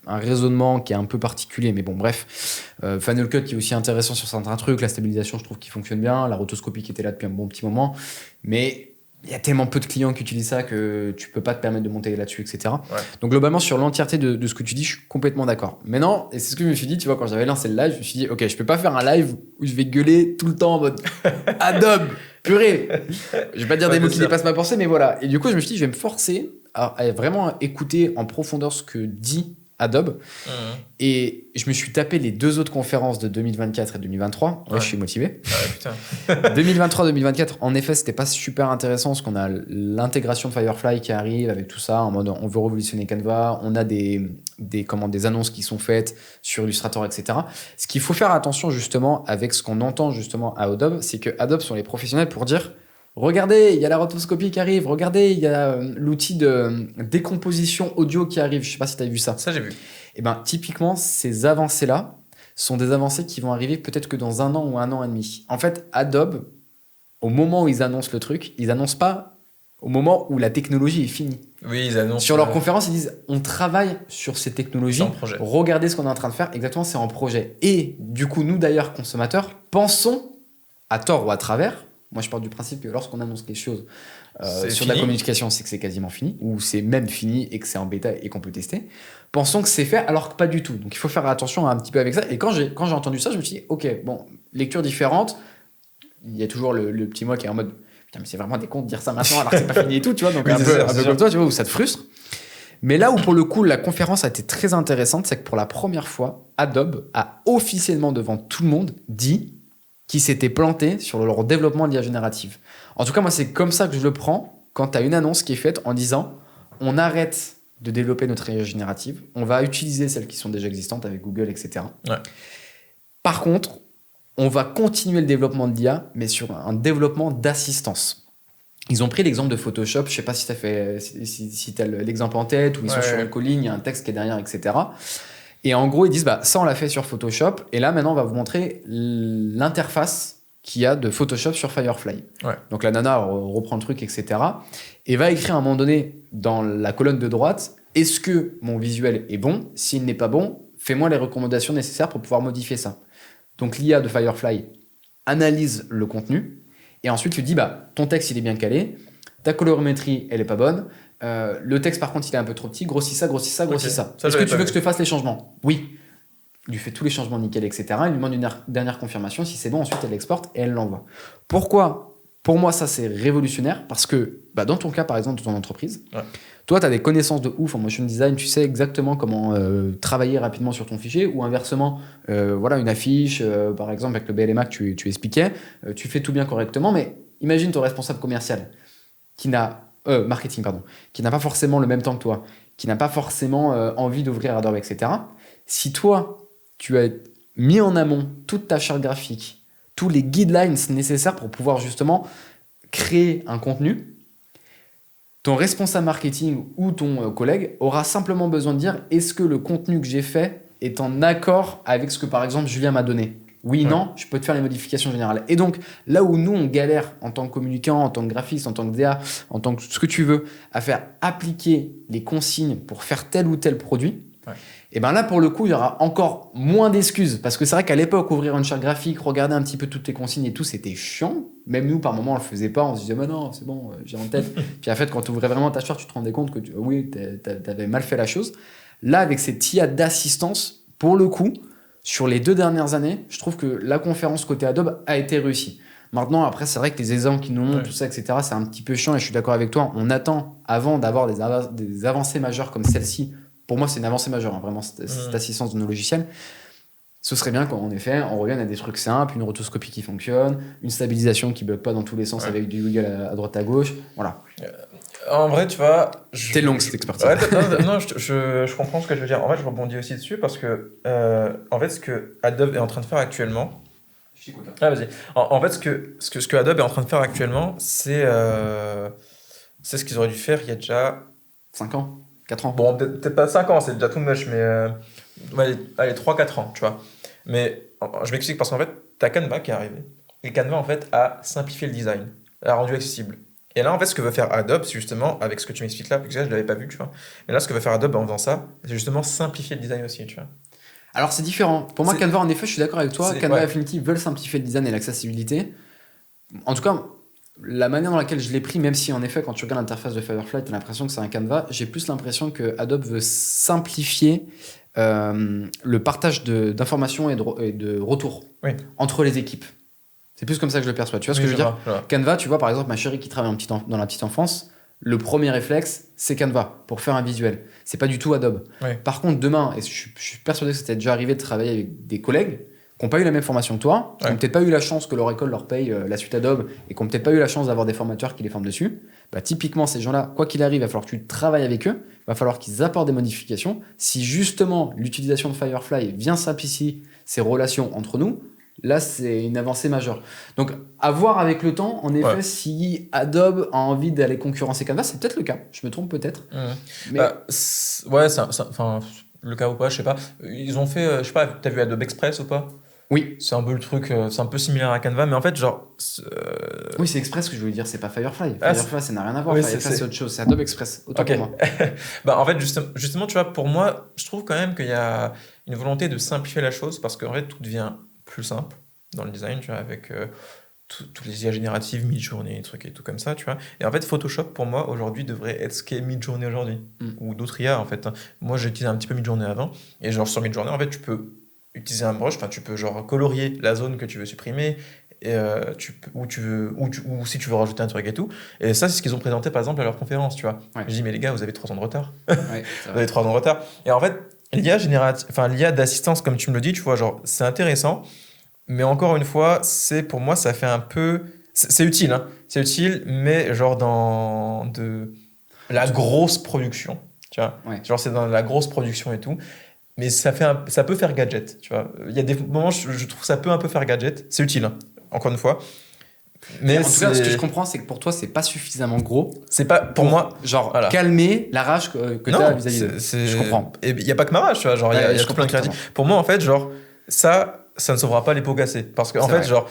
un raisonnement qui est un peu particulier. Mais bon, bref. Final Cut qui est aussi intéressant sur certains trucs. La stabilisation, je trouve qu'il fonctionne bien. La rotoscopie qui était là depuis un bon petit moment. Mais... il y a tellement peu de clients qui utilisent ça que tu peux pas te permettre de monter là-dessus, etc. Ouais. Donc globalement, sur l'entièreté de ce que tu dis, je suis complètement d'accord. Maintenant, et c'est ce que je me suis dit, tu vois, quand j'avais lancé le live, je me suis dit, ok, je peux pas faire un live où je vais gueuler tout le temps en mode Adobe, purée. Je vais pas dire des mots qui dépassent ma pensée, mais voilà. Et du coup, je me suis dit, je vais me forcer à vraiment écouter en profondeur ce que dit Adobe. Et je me suis tapé les deux autres conférences de 2024 et 2023. Ouais, je suis motivé. 2023-2024, en effet, c'était pas super intéressant parce qu'on a l'intégration de Firefly qui arrive avec tout ça en mode on veut révolutionner Canva. On a des annonces qui sont faites sur Illustrator, etc. Ce qu'il faut faire attention justement avec ce qu'on entend justement à Adobe, c'est que Adobe sont les professionnels pour dire regardez, il y a la rotoscopie qui arrive. Regardez, il y a l'outil de décomposition audio qui arrive. Je sais pas si tu as vu ça. Ça, j'ai vu. Et ben, typiquement, ces avancées-là sont des avancées qui vont arriver peut-être que dans 1 an ou 1 an et demi. En fait, Adobe, au moment où ils annoncent le truc, ils annoncent pas au moment où la technologie est finie. Oui, ils annoncent. Sur leur conférence, ils disent on travaille sur ces technologies. Regardez ce qu'on est en train de faire. Exactement, c'est en projet. Et du coup, nous d'ailleurs, consommateurs, pensons, à tort ou à travers, moi, je pars du principe que lorsqu'on annonce quelque chose sur la communication, c'est que c'est quasiment fini, ou c'est même fini et que c'est en bêta et qu'on peut tester. Pensons que c'est fait alors que pas du tout. Donc, il faut faire attention un petit peu avec ça. Et quand j'ai entendu ça, je me suis dit, ok, bon, lecture différente. Il y a toujours le petit moi qui est en mode putain, mais c'est vraiment des cons de dire ça maintenant alors que c'est pas fini et tout, tu vois. Donc, un peu comme toi, tu vois, où ça te frustre. Mais là où, pour le coup, la conférence a été très intéressante, c'est que pour la première fois, Adobe a officiellement devant tout le monde dit qu'ils s'étaient plantés sur leur développement de l'IA générative. En tout cas, moi, c'est comme ça que je le prends quand tu as une annonce qui est faite en disant on arrête de développer notre IA générative, on va utiliser celles qui sont déjà existantes avec Google, etc. Ouais. Par contre, on va continuer le développement de l'IA, mais sur un développement d'assistance. Ils ont pris l'exemple de Photoshop, je sais pas si tu as l'exemple en tête, où ils sont sur une colline, il y a un texte qui est derrière, etc. Et en gros, ils disent, ça on l'a fait sur Photoshop, et là maintenant on va vous montrer l'interface qu'il y a de Photoshop sur Firefly. Ouais. Donc la nana reprend le truc, etc. Et va écrire à un moment donné dans la colonne de droite, est-ce que mon visuel est bon? S'il n'est pas bon, fais-moi les recommandations nécessaires pour pouvoir modifier ça. Donc l'IA de Firefly analyse le contenu, et ensuite, tu te dis, ton texte, il est bien calé, ta colorimétrie, elle est pas bonne, le texte, par contre, il est un peu trop petit, grossis ça. Est-ce que tu veux que je te fasse les changements? Oui. Il lui fait tous les changements nickel, etc. Il lui demande une dernière confirmation. Si c'est bon, ensuite, elle l'exporte et elle l'envoie. Pourquoi? Pour moi, ça, c'est révolutionnaire parce que, dans ton cas, par exemple, de ton entreprise, toi, tu as des connaissances de ouf en motion design, tu sais exactement comment travailler rapidement sur ton fichier, ou inversement, une affiche, par exemple, avec le BLMA que tu expliquais, tu fais tout bien correctement, mais imagine ton responsable commercial marketing, qui n'a pas forcément le même temps que toi, qui n'a pas forcément envie d'ouvrir Adobe, etc. Si toi, tu as mis en amont toute ta charte graphique, tous les guidelines nécessaires pour pouvoir justement créer un contenu, ton responsable marketing ou ton collègue aura simplement besoin de dire est-ce que le contenu que j'ai fait est en accord avec ce que par exemple Julien m'a donné? Oui, non, je peux te faire les modifications générales. Et donc là où nous on galère en tant que communicant, en tant que graphiste, en tant que DA, en tant que ce que tu veux, à faire appliquer les consignes pour faire tel ou tel produit, et là pour le coup il y aura encore moins d'excuses parce que c'est vrai qu'à l'époque ouvrir une charte graphique, regarder un petit peu toutes les consignes et tout, c'était chiant. Même nous par moment on le faisait pas, on se disait non c'est bon, j'ai en tête. Puis en fait quand tu ouvrais vraiment ta charte, tu te rendais compte que t'avais mal fait la chose. Là avec cette IA d'assistance, pour le coup sur les 2 dernières années, je trouve que la conférence côté Adobe a été réussie. Maintenant, après, c'est vrai que les exemples qui nous montrent, tout ça, etc., c'est un petit peu chiant et je suis d'accord avec toi. On attend, avant d'avoir des avancées majeures comme celle-ci. Pour moi, c'est une avancée majeure, vraiment, cette assistance de nos logiciels. Ce serait bien qu'en effet, on revienne à des trucs simples, une rotoscopie qui fonctionne, une stabilisation qui ne bug pas dans tous les sens avec du Google à droite à gauche. Voilà. En vrai, tu vois... C'était longue cette expertise. Non, je comprends ce que je veux dire. En fait, je rebondis aussi dessus parce que, en fait, ce que Adobe est en train de faire actuellement... vas-y. En fait, ce que Adobe est en train de faire actuellement, c'est ce qu'ils auraient dû faire il y a déjà... 5 ans 4 ans. Bon, peut-être pas 5 ans, c'est déjà too much, mais allez, 3-4 ans, tu vois. Mais je m'explique parce qu'en fait, t'as Canva qui est arrivé. Et Canva, en fait, a simplifié le design, l'a rendu accessible. Et là, en fait, ce que veut faire Adobe, c'est justement, avec ce que tu m'expliques là, parce que là, je l'avais pas vu, tu vois. Mais là, ce que veut faire Adobe en faisant ça, c'est justement simplifier le design aussi, tu vois. Alors, c'est différent. Pour moi, Canva, en effet, je suis d'accord avec toi. Canva et Affinity veulent simplifier le design et l'accessibilité. En tout cas, la manière dans laquelle je l'ai pris, même si en effet, quand tu regardes l'interface de Firefly, tu as l'impression que c'est un Canva, j'ai plus l'impression que Adobe veut simplifier le partage d'informations et de retours entre les équipes. C'est plus comme ça que je le perçois. Tu vois ce que je veux dire ? Canva, tu vois, par exemple, ma chérie qui travaille dans la petite enfance, le premier réflexe, c'est Canva pour faire un visuel. C'est pas du tout Adobe. Par contre, demain, et je suis persuadé que c'était déjà arrivé de travailler avec des collègues qui n'ont pas eu la même formation que toi, qui n'ont peut-être pas eu la chance que leur école leur paye la suite Adobe et qui n'ont peut-être pas eu la chance d'avoir des formateurs qui les forment dessus, typiquement, ces gens-là, quoi qu'il arrive, il va falloir que tu travailles avec eux, il va falloir qu'ils apportent des modifications. Si justement l'utilisation de Firefly vient simplifier ces relations entre nous, là, c'est une avancée majeure. Donc, à voir avec le temps, en effet, si Adobe a envie d'aller concurrencer Canva, c'est peut-être le cas. Je me trompe peut-être. Mais... le cas ou pas, je sais pas. Ils ont fait, je sais pas, t'as vu Adobe Express ou pas ? Oui. C'est un peu le truc, c'est un peu similaire à Canva, mais en fait, genre... Oui, c'est Express que je voulais dire, c'est pas Firefly. Firefly, ça n'a rien à voir. Firefly, c'est autre chose, c'est Adobe Express. Autant pour moi. En fait, justement, tu vois, pour moi, je trouve quand même qu'il y a une volonté de simplifier la chose, parce qu'en fait, tout devient plus simple dans le design, tu vois, avec toutes les IA génératives, mid-journée, trucs et tout comme ça, tu vois. Et en fait, Photoshop, pour moi, aujourd'hui, devrait être ce qu'est mid-journée aujourd'hui. Ou d'autres IA, en fait. Moi, j'ai utilisé un petit peu mid-journée avant, et genre sur mid-journée, en fait, tu peux utiliser un brush, tu peux genre colorier la zone que tu veux supprimer, et ou si tu veux rajouter un truc et tout. Et ça, c'est ce qu'ils ont présenté par exemple à leur conférence, tu vois. Ouais. Je dis, mais les gars, vous avez 3 ans de retard. Ouais, Vous avez 3 ans de retard. Et en fait, l'IA d'assistance, comme tu me le dis, tu vois, genre, c'est intéressant, mais encore une fois, pour moi, ça fait un peu. C'est utile, hein. C'est utile, mais genre dans la grosse production, tu vois. Ouais. Genre, c'est dans la grosse production et tout. Mais ça peut faire gadget, tu vois. Il y a des moments, je trouve que ça peut un peu faire gadget. C'est utile, hein, encore une fois. Mais en tout cas, ce que je comprends, c'est que pour toi, c'est pas suffisamment gros. C'est pas, pour moi, genre, voilà. calmer la rage que tu as vis-à-vis de. Je comprends. Et il n'y a pas que ma rage, tu vois. Genre, il y a tout plein de créatifs. Pour moi, en fait, genre, ça ne sauvera pas les pots cassés. Parce qu'en fait, genre,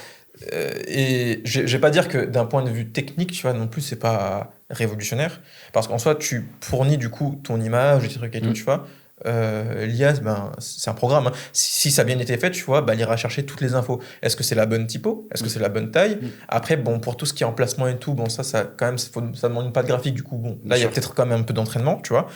et je vais pas dire que d'un point de vue technique, tu vois, non plus, c'est pas révolutionnaire. Parce qu'en soi, tu fournis du coup ton image, des trucs et tout, tu vois. L'IA, c'est un programme, hein. Si ça a bien été fait, tu vois, il ira chercher toutes les infos. Est-ce que c'est la bonne typo? Est-ce que c'est la bonne taille? Après, bon, pour tout ce qui est emplacement et tout, bon, ça quand même, ça demande une patte graphique, du coup, bon, là, il y a peut-être quand même un peu d'entraînement, tu vois,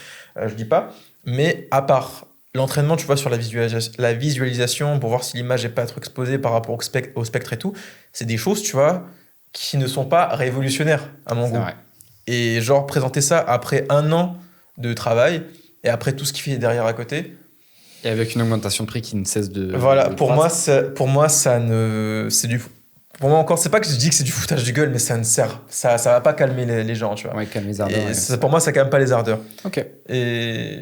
je dis pas. Mais à part l'entraînement, tu vois, sur la visualisation, pour voir si l'image n'est pas trop exposée par rapport au spectre et tout, c'est des choses, tu vois, qui ne sont pas révolutionnaires, à mon goût. Vrai. Et genre, présenter ça après 1 an de travail, et après tout ce qui fait derrière à côté. Et avec une augmentation de prix qui ne cesse de. Voilà, pour moi, ça ne. C'est du. Pour moi, encore, c'est pas que je dis que c'est du foutage de gueule, mais ça ne sert. Ça va pas calmer les gens, tu vois. Ouais, calmer les ardeurs. Et pour moi, ça calme pas les ardeurs. Ok. Et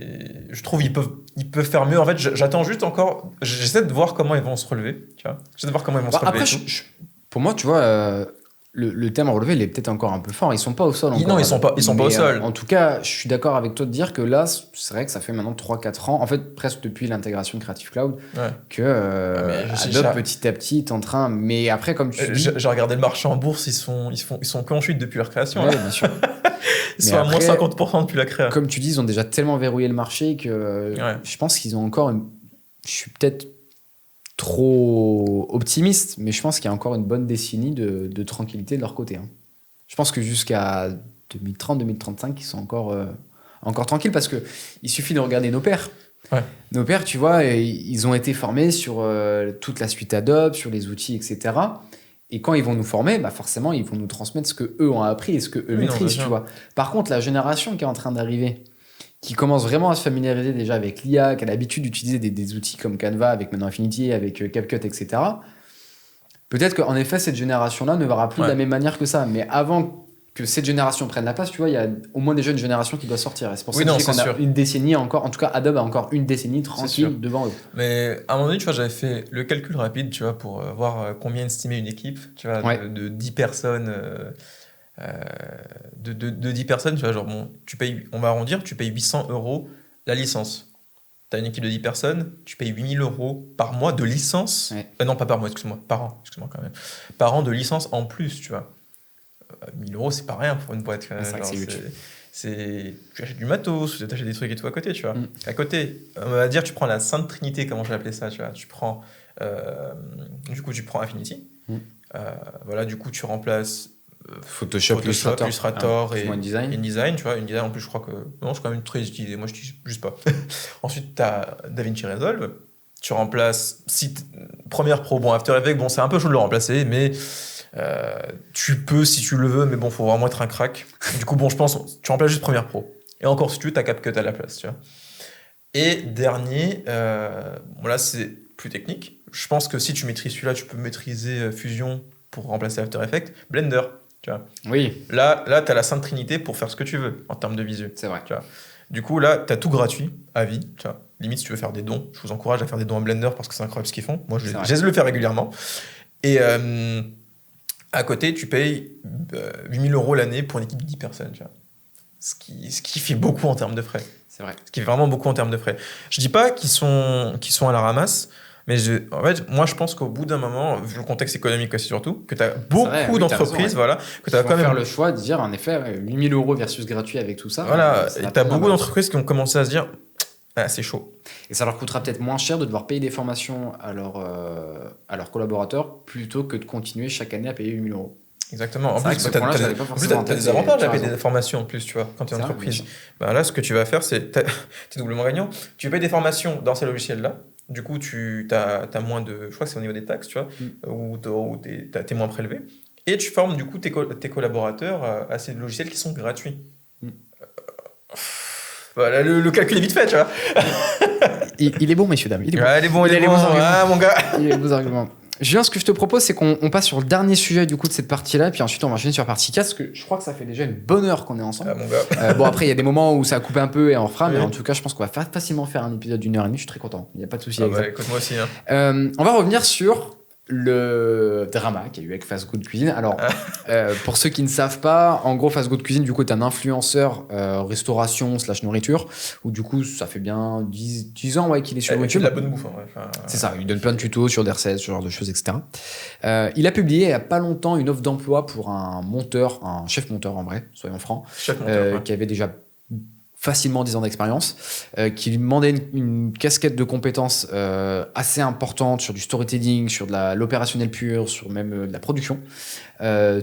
je trouve qu'ils peuvent faire mieux. En fait, j'attends juste encore. J'essaie de voir comment ils vont se relever, tu vois. J'essaie de voir comment ils vont se relever. Après, pour moi, tu vois. Le terme relevé, il est peut-être encore un peu fort. Ils sont pas au sol encore. Non, ils sont pas au sol. En tout cas, je suis d'accord avec toi de dire que là, c'est vrai que ça fait maintenant 3-4 ans, en fait, presque depuis l'intégration de Creative Cloud, que Adobe, petit à petit, est en train. Mais après, comme tu dis. J'ai regardé le marché en bourse, ils sont qu'en chute depuis leur création. Ouais, bien sûr. Ils sont à moins 50% depuis la création. Comme tu dis, ils ont déjà tellement verrouillé le marché que je pense qu'ils ont encore Je suis peut-être trop optimiste, mais je pense qu'il y a encore une bonne décennie de tranquillité de leur côté. Hein. Je pense que jusqu'à 2030-2035, ils sont encore tranquilles parce qu'il suffit de regarder nos pairs. Ouais. Nos pairs, tu vois, ils ont été formés sur toute la suite Adobe, sur les outils, etc. Et quand ils vont nous former, forcément, ils vont nous transmettre ce qu'eux ont appris et ce qu'eux maîtrisent, tu vois. Par contre, la génération qui est en train d'arriver, qui commence vraiment à se familiariser déjà avec l'IA, qui a l'habitude d'utiliser des outils comme Canva, avec maintenant Affinity, avec CapCut, etc. Peut-être qu'en effet, cette génération-là ne verra plus de la même manière que ça. Mais avant que cette génération prenne la place, tu vois, il y a au moins déjà une génération qui doit sortir. Et c'est pour ça qu'on a une décennie encore, en tout cas Adobe a encore une décennie tranquille devant eux. Mais à un moment donné, tu vois, j'avais fait le calcul rapide, tu vois, pour voir combien estimait une équipe, tu vois, de 10 personnes... de 10 personnes, tu vois, genre, bon, on va arrondir, tu payes 800 € la licence. Tu as une équipe de 10 personnes, tu payes 8 000 € par mois de licence. Non, pas par mois, excuse-moi, par an, excuse-moi quand même. Par an de licence en plus, tu vois. 1 000 €, c'est pas rien pour une boîte. Tu achètes du matos, tu achètes des trucs et tout à côté, tu vois. À côté, on va dire, tu prends la Sainte Trinité, comment je vais appeler ça, tu vois. Tu prends Affinity. Voilà, du coup, tu remplaces Photoshop, Illustrator et InDesign. Tu vois, InDesign en plus je crois que non, c'est quand même très utilisé, moi je dis juste pas. Ensuite tu as DaVinci Resolve, tu remplaces Premiere Pro, bon After Effects, bon c'est un peu chaud de le remplacer, mais tu peux si tu le veux, mais bon faut vraiment être un crack. Du coup bon je pense tu remplaces juste Premiere Pro. Et encore si tu veux t'as CapCut à la place, tu vois. Et dernier, bon là c'est plus technique. Je pense que si tu maîtrises celui-là, tu peux maîtriser Fusion pour remplacer After Effects, Blender. Tu vois. Oui. Là tu as la Sainte Trinité pour faire ce que tu veux en termes de visu. C'est vrai. Tu vois. Du coup, là, tu as tout gratuit à vie. Tu vois. Limite, si tu veux faire des dons, je vous encourage à faire des dons à Blender parce que c'est incroyable ce qu'ils font. Moi, j'essaie de le faire régulièrement. Et à côté, tu payes 8 000 € l'année pour une équipe de 10 personnes. Tu vois. Ce qui fait beaucoup en termes de frais. C'est vrai. Ce qui fait vraiment beaucoup en termes de frais. Je dis pas qu'ils sont à la ramasse. Mais en fait, moi, je pense qu'au bout d'un moment, vu le contexte économique aussi surtout, que tu as beaucoup d'entreprises, voilà, que tu as quand même faire le choix de dire, en effet, 8 000 € versus gratuit avec tout ça. Voilà, et tu as beaucoup d'entreprises qui ont commencé à se dire, c'est chaud. Et ça leur coûtera peut-être moins cher de devoir payer des formations à leurs collaborateurs plutôt que de continuer chaque année à payer 8 000 €. Exactement. En plus, tu as des avantages à payer des formations en plus, tu vois, quand tu es une entreprise. Là, ce que tu vas faire, c'est tu es doublement gagnant. Tu payes des formations dans ces logiciels-là. Du coup, tu as moins de... Je crois que c'est au niveau des taxes, tu vois, où t'es moins prélevé. Et tu formes du coup tes collaborateurs à ces logiciels qui sont gratuits. Voilà, le calcul est vite fait, tu vois. Il est bon, messieurs, dames. Il est bon. Ouais, il est bon, il est a les bon. bons arguments. Ah, mon gars. Il a les bons arguments. Julien, ce que je te propose, c'est qu'on passe sur le dernier sujet du coup de cette partie-là, puis ensuite on va enchaîner sur la partie 4, parce que je crois que ça fait déjà une bonne heure qu'on est ensemble. Ah, mon gars. Bon, après, il y a des moments où ça a coupé un peu et on refera, mais en tout cas, je pense qu'on va facilement faire un épisode d'une heure et demie. Je suis très content. Il n'y a pas de souci avec ça. Écoute, moi aussi. Hein. On va revenir sur le drama qu'il y a eu avec Fast Good Cuisine. Alors, pour ceux qui ne savent pas, en gros, Fast Good Cuisine, du coup, est un influenceur restauration / nourriture, où du coup, ça fait bien 10 ans qu'il est sur YouTube. Il a de la bonne bouffe, en vrai. C'est ça, il donne plein de tutos sur des recettes, ce genre de choses, etc. Il a publié il n'y a pas longtemps une offre d'emploi pour un chef monteur en vrai, soyons francs, qui avait déjà facilement 10 ans d'expérience, qui lui demandait une casquette de compétences assez importante sur du storytelling, sur de l'opérationnel pur, sur même de la production.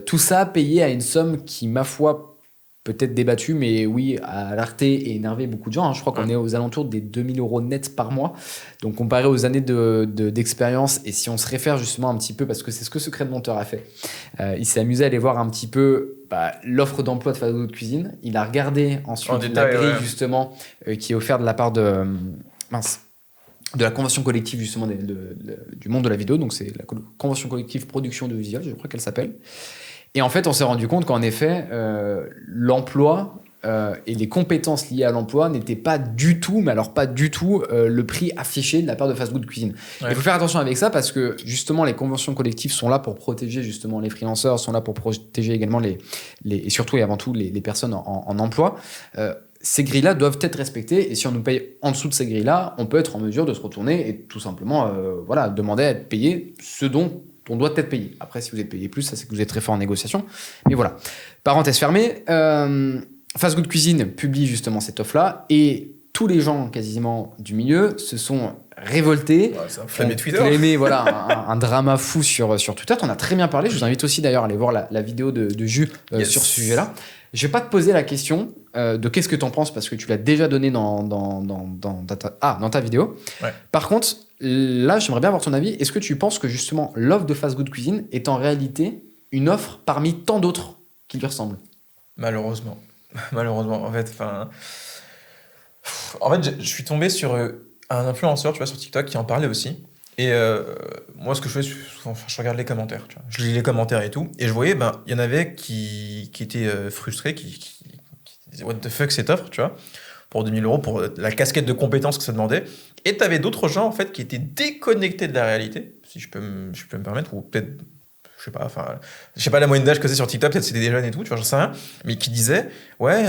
Tout ça payé à une somme qui, ma foi, peut-être débattue, mais oui, a alerté et énervé beaucoup de gens. Hein. Je crois qu'on est aux alentours des 2000 € net par mois. Donc, comparé aux années d'expérience, et si on se réfère justement un petit peu, parce que c'est ce que Secret de Monteur a fait, il s'est amusé à aller voir un petit peu l'offre d'emploi de Fast Good Cuisine. Il a regardé ensuite la grille justement qui est offerte de la part de la convention collective justement du monde de la vidéo. Donc c'est la convention collective production de visuel, je crois qu'elle s'appelle. Et en fait, on s'est rendu compte qu'en effet, l'emploi et les compétences liées à l'emploi n'étaient pas du tout, mais alors pas du tout, le prix affiché de la part de Fast Good Cuisine. Il faut faire attention avec ça parce que justement, les conventions collectives sont là pour protéger justement les freelanceurs, sont là pour protéger également et surtout et avant tout les personnes en emploi. Ces grilles-là doivent être respectées et si on nous paye en dessous de ces grilles-là, on peut être en mesure de se retourner et tout simplement demander à être payé ce dont on doit être payé. Après, si vous êtes payé plus, ça c'est que vous êtes très fort en négociation. Mais voilà. Parenthèse fermée. Fast Good Cuisine publie justement cette offre-là et tous les gens quasiment du milieu se sont révoltés. Ouais, c'est enflammé Twitter. Aimé, un drama fou sur Twitter. On a très bien parlé. Je vous invite aussi d'ailleurs à aller voir la vidéo de Jus sur ce sujet-là. Je vais pas te poser la question de qu'est-ce que tu en penses parce que tu l'as déjà donné dans ta vidéo. Ouais. Par contre, là, j'aimerais bien avoir ton avis. Est-ce que tu penses que justement l'offre de Fast Good Cuisine est en réalité une offre parmi tant d'autres qui lui ressemblent? Malheureusement, en fait, je suis tombé sur un influenceur, tu vois, sur TikTok qui en parlait aussi. Et moi, ce que je fais, je regarde les commentaires, tu vois. Je lis les commentaires et tout. Et je voyais, il y en avait qui étaient frustrés, qui disaient what the fuck cette offre, tu vois, pour 2000 €, pour la casquette de compétences que ça demandait. Et tu avais d'autres gens, en fait, qui étaient déconnectés de la réalité, si je peux me permettre, ou peut-être, je sais pas la moyenne d'âge que c'est sur TikTok, peut-être c'était des jeunes et tout, tu vois, j'en sais rien, mais qui disaient, ouais,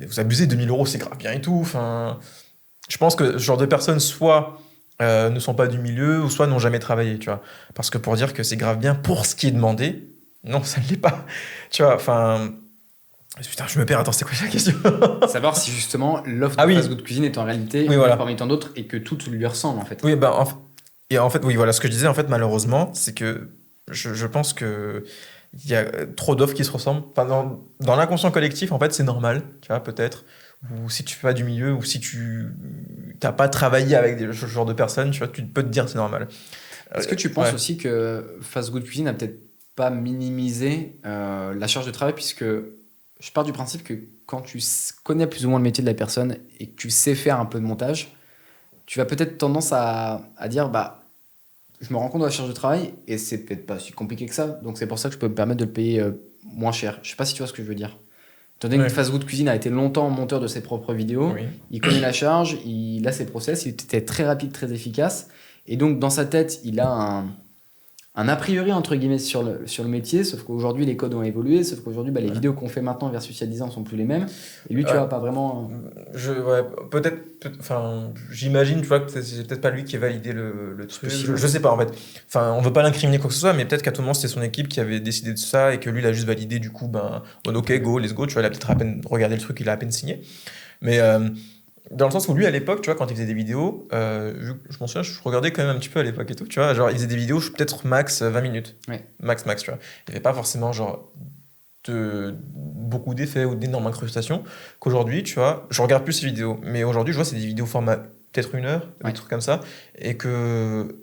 vous abusez, 2000 € c'est grave bien et tout. Enfin, je pense que ce genre de personnes, soit ne sont pas du milieu, ou soit n'ont jamais travaillé, tu vois. Parce que pour dire que c'est grave bien pour ce qui est demandé, non, ça ne l'est pas. Tu vois, enfin... Putain, je me perds, attends, c'était quoi la question? Savoir si justement l'offre de Fast Good Cuisine est en réalité parmi tant d'autres et que tout lui ressemble en fait. Oui, et en fait, oui, voilà, ce que je disais, en fait, malheureusement, c'est que je pense que il y a trop d'offres qui se ressemblent. Enfin, dans l'inconscient collectif, en fait, c'est normal, tu vois, peut-être. Ou si tu fais pas du milieu, ou si tu n'as pas travaillé avec ce genre de personnes, tu vois, tu peux te dire c'est normal. Est-ce que tu penses aussi que Fast Good Cuisine n'a peut-être pas minimisé la charge de travail, puisque je pars du principe que quand tu connais plus ou moins le métier de la personne et que tu sais faire un peu de montage, tu vas peut-être tendance à dire je me rends compte de la charge de travail et c'est peut-être pas si compliqué que ça, donc c'est pour ça que je peux me permettre de le payer moins cher. Je sais pas si tu vois ce que je veux dire. Étant donné que Fast Good Cuisine a été longtemps monteur de ses propres vidéos, il connaît la charge, il a ses process, il était très rapide, très efficace, et donc dans sa tête, il a un a priori entre guillemets sur le métier, sauf qu'aujourd'hui les codes ont évolué, sauf qu'aujourd'hui les vidéos qu'on fait maintenant versus il y a 10 ans sont plus les mêmes, et lui tu vois pas vraiment... j'imagine, tu vois, que c'est peut-être pas lui qui a validé le truc, je sais pas en fait, enfin on veut pas l'incriminer quoi que ce soit, mais peut-être qu'à tout moment c'était son équipe qui avait décidé de ça et que lui il a juste validé, du coup ok, go, let's go, tu vois, il a peut-être à peine regardé le truc, il a à peine signé, mais dans le sens où lui à l'époque, tu vois, quand il faisait des vidéos, je m'en souviens, je regardais quand même un petit peu à l'époque et tout, tu vois, genre il faisait des vidéos peut-être max 20 minutes, max, tu vois, il n'y avait pas forcément genre beaucoup d'effets ou d'énormes incrustations, qu'aujourd'hui, tu vois, je regarde plus ces vidéos, mais aujourd'hui je vois c'est des vidéos format peut-être 1 heure, des trucs comme ça. Et que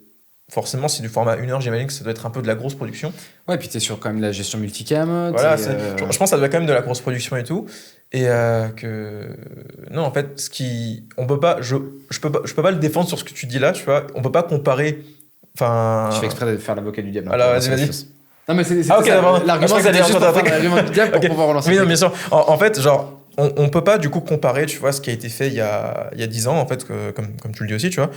forcément, si du format 1 heure, j'imagine que ça doit être un peu de la grosse production. Ouais, puis t'es sur quand même la gestion multicam. Voilà, je pense que ça doit être quand même de la grosse production et tout. Et que non, en fait, on peut pas, je peux pas le défendre sur ce que tu dis là, tu vois. On peut pas comparer. Enfin. Je fais exprès de faire l'avocat du diable. Alors, vas-y. Non, mais c'est ok, d'accord. L'argument, c'est juste pour faire l'argument du diable pour pouvoir relancer. Oui, non, bien sûr. En fait, genre, on peut pas du coup comparer, tu vois, ce qui a été fait il y a 10 ans, en fait, comme tu le dis aussi, tu vois,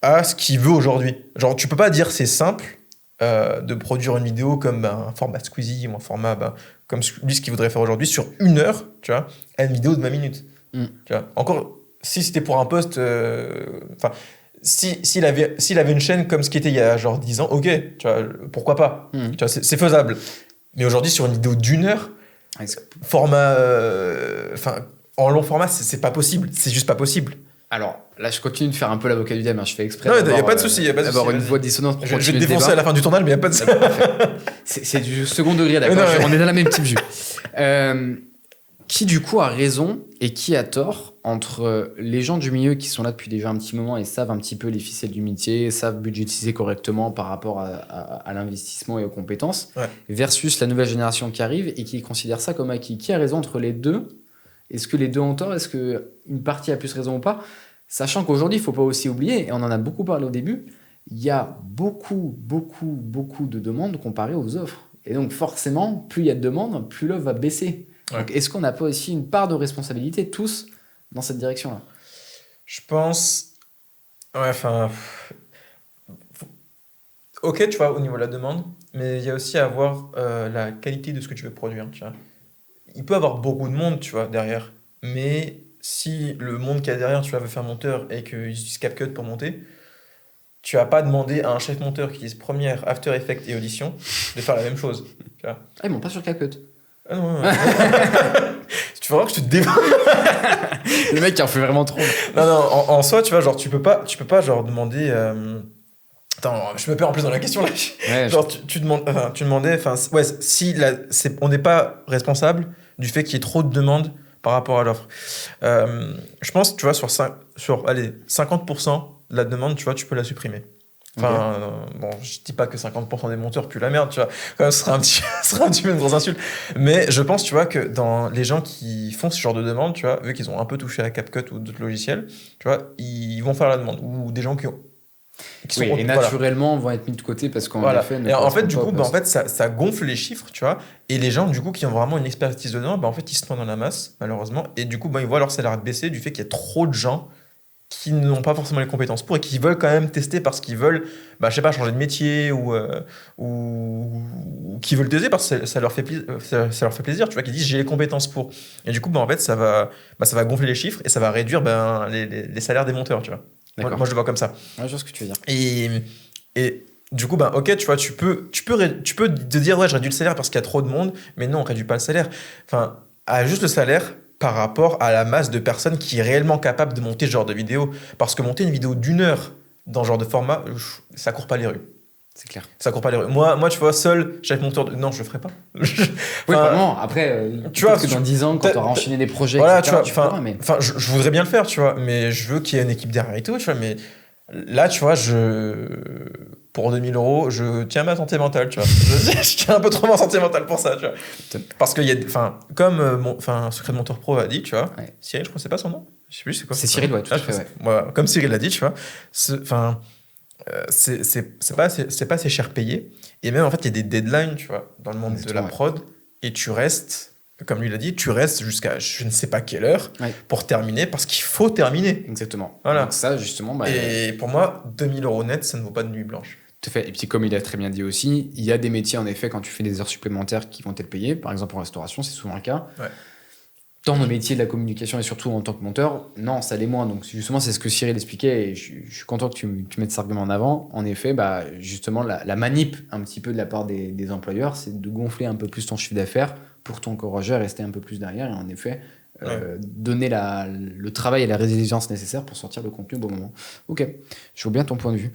à ce qu'il veut aujourd'hui. Genre, tu peux pas dire c'est simple de produire une vidéo comme un format Squeezie ou un format comme lui, ce qu'il voudrait faire aujourd'hui sur 1 heure, tu vois, à une vidéo de 20 minutes. Tu vois. Encore, si c'était pour un post. Enfin. S'il avait une chaîne comme ce qui était il y a genre 10 ans, ok, tu vois, pourquoi pas, tu vois, c'est faisable. Mais aujourd'hui, sur une vidéo d'1 heure, format, en long format, c'est pas possible, c'est juste pas possible. Alors, là, je continue de faire un peu l'avocat du diable, je fais exprès. Non, il n'y a pas de souci. D'avoir une voix dissonante pour je vais te défoncer à la fin du tournage, mais il n'y a pas de souci. C'est du second degré, d'accord. On est dans la même type jus. Qui du coup a raison et qui a tort entre les gens du milieu qui sont là depuis déjà un petit moment et savent un petit peu les ficelles du métier, savent budgétiser correctement par rapport à l'investissement et aux compétences, versus la nouvelle génération qui arrive et qui considère ça comme acquis. Qui a raison entre les deux? Est-ce que les deux ont tort? Est-ce qu'une partie a plus raison ou pas? Sachant qu'aujourd'hui, il ne faut pas aussi oublier, et on en a beaucoup parlé au début, il y a beaucoup de demandes comparées aux offres. Et donc forcément, plus il y a de demandes, plus l'offre va baisser. Donc, est-ce qu'on n'a pas aussi une part de responsabilité, tous, dans cette direction-là? Je pense... Ouais, enfin... Ok, tu vois, au niveau de la demande, mais il y a aussi à voir la qualité de ce que tu veux produire, tu vois. Il peut y avoir beaucoup de monde, tu vois, derrière. Mais si le monde qu'il y a derrière, tu vois, veut faire monteur et qu'il utilise CapCut pour monter, tu vas pas demander à un chef monteur qui utilise Premiere, After Effects et Audition de faire la même chose, tu vois. Ah, ils montent pas sur CapCut. Ah non. Tu vois que je te débat. Le mec qui en fait vraiment trop. Non, en soi, tu vois, genre, tu peux pas genre demander. Attends, je me perds en plus dans la question là. Ouais, genre, tu demandais, ouais, si on n'est pas responsable du fait qu'il y ait trop de demandes par rapport à l'offre. Je pense, tu vois, sur 50% de la demande, tu vois, tu peux la supprimer. Enfin, bon, je dis pas que 50% des monteurs puent la merde, tu vois. Quand même, ce serait un petit peu une grosse insulte. Mais je pense, tu vois, que dans les gens qui font ce genre de demande, tu vois, vu qu'ils ont un peu touché à CapCut ou d'autres logiciels, tu vois, ils vont faire la demande. Ou des gens qui sont et naturellement vont être mis de côté parce qu'en effet... Et en fait, du coup, en fait, ça gonfle les chiffres, tu vois. Et les gens, du coup, qui ont vraiment une expertise dedans, en fait, ils se noient dans la masse, malheureusement. Et du coup, ils voient leur salaire baisser du fait qu'il y a trop de gens qui n'ont pas forcément les compétences pour et qui veulent quand même tester parce qu'ils veulent, je sais pas, changer de métier ou qui veulent tester parce que ça leur fait plaisir, tu vois, qui disent j'ai les compétences pour. Et du coup, en fait, ça va gonfler les chiffres et ça va réduire les salaires des monteurs, tu vois. Moi, je le vois comme ça. Ouais, je vois ce que tu veux dire. Et du coup, ok, tu vois, tu peux te dire, ouais, je réduis le salaire parce qu'il y a trop de monde, mais non, on réduit pas le salaire. Enfin, à juste le salaire par rapport à la masse de personnes qui est réellement capable de monter ce genre de vidéo. Parce que monter une vidéo d'1 heure dans ce genre de format, ça court pas les rues. C'est clair. Ça court pas les rues. Moi, tu vois, seul, chef monteur... Non, je le ferai pas. Oui, vraiment. Après, tu vois que dans 10 ans, quand tu auras enchaîné des projets, voilà, etc., tu vois, je voudrais bien le faire, tu vois, mais je veux qu'il y ait une équipe derrière et tout, tu vois, mais là, tu vois, pour 2000 €, je tiens ma santé mentale, tu vois. Je tiens un peu trop ma santé mentale pour ça, tu vois. Parce qu'il y a, comme Secret de Monteur Pro a dit, tu vois, Cyril, je crois que c'est pas son nom. Je sais plus, c'est quoi. C'est Cyril, ouais, tout à fait, ouais. Voilà, comme Cyril l'a dit, tu vois, c'est pas assez cher payé. Et même, en fait, il y a des deadlines, tu vois, dans le monde de la prod, et tu restes, comme lui l'a dit, tu restes jusqu'à je ne sais pas quelle heure pour terminer, parce qu'il faut terminer. Exactement. Voilà. Donc ça, justement... et pour moi, 2000 € net, ça ne vaut pas de nuit blanche. Tout à fait. Et puis, comme il a très bien dit aussi, il y a des métiers, en effet, quand tu fais des heures supplémentaires qui vont être payées. Par exemple, en restauration, c'est souvent le cas. Ouais. Dans nos métiers de la communication et surtout en tant que monteur, non, ça l'est moins. Donc, justement, c'est ce que Cyril expliquait et je suis content que tu mettes cet argument en avant. En effet, justement, la manip un petit peu de la part des employeurs, c'est de gonfler un peu plus ton chiffre d'affaires pour ton corrigeur rester un peu plus derrière. Et en effet, donner le travail et la résilience nécessaires pour sortir le contenu au bon moment. Ok, je vois bien ton point de vue.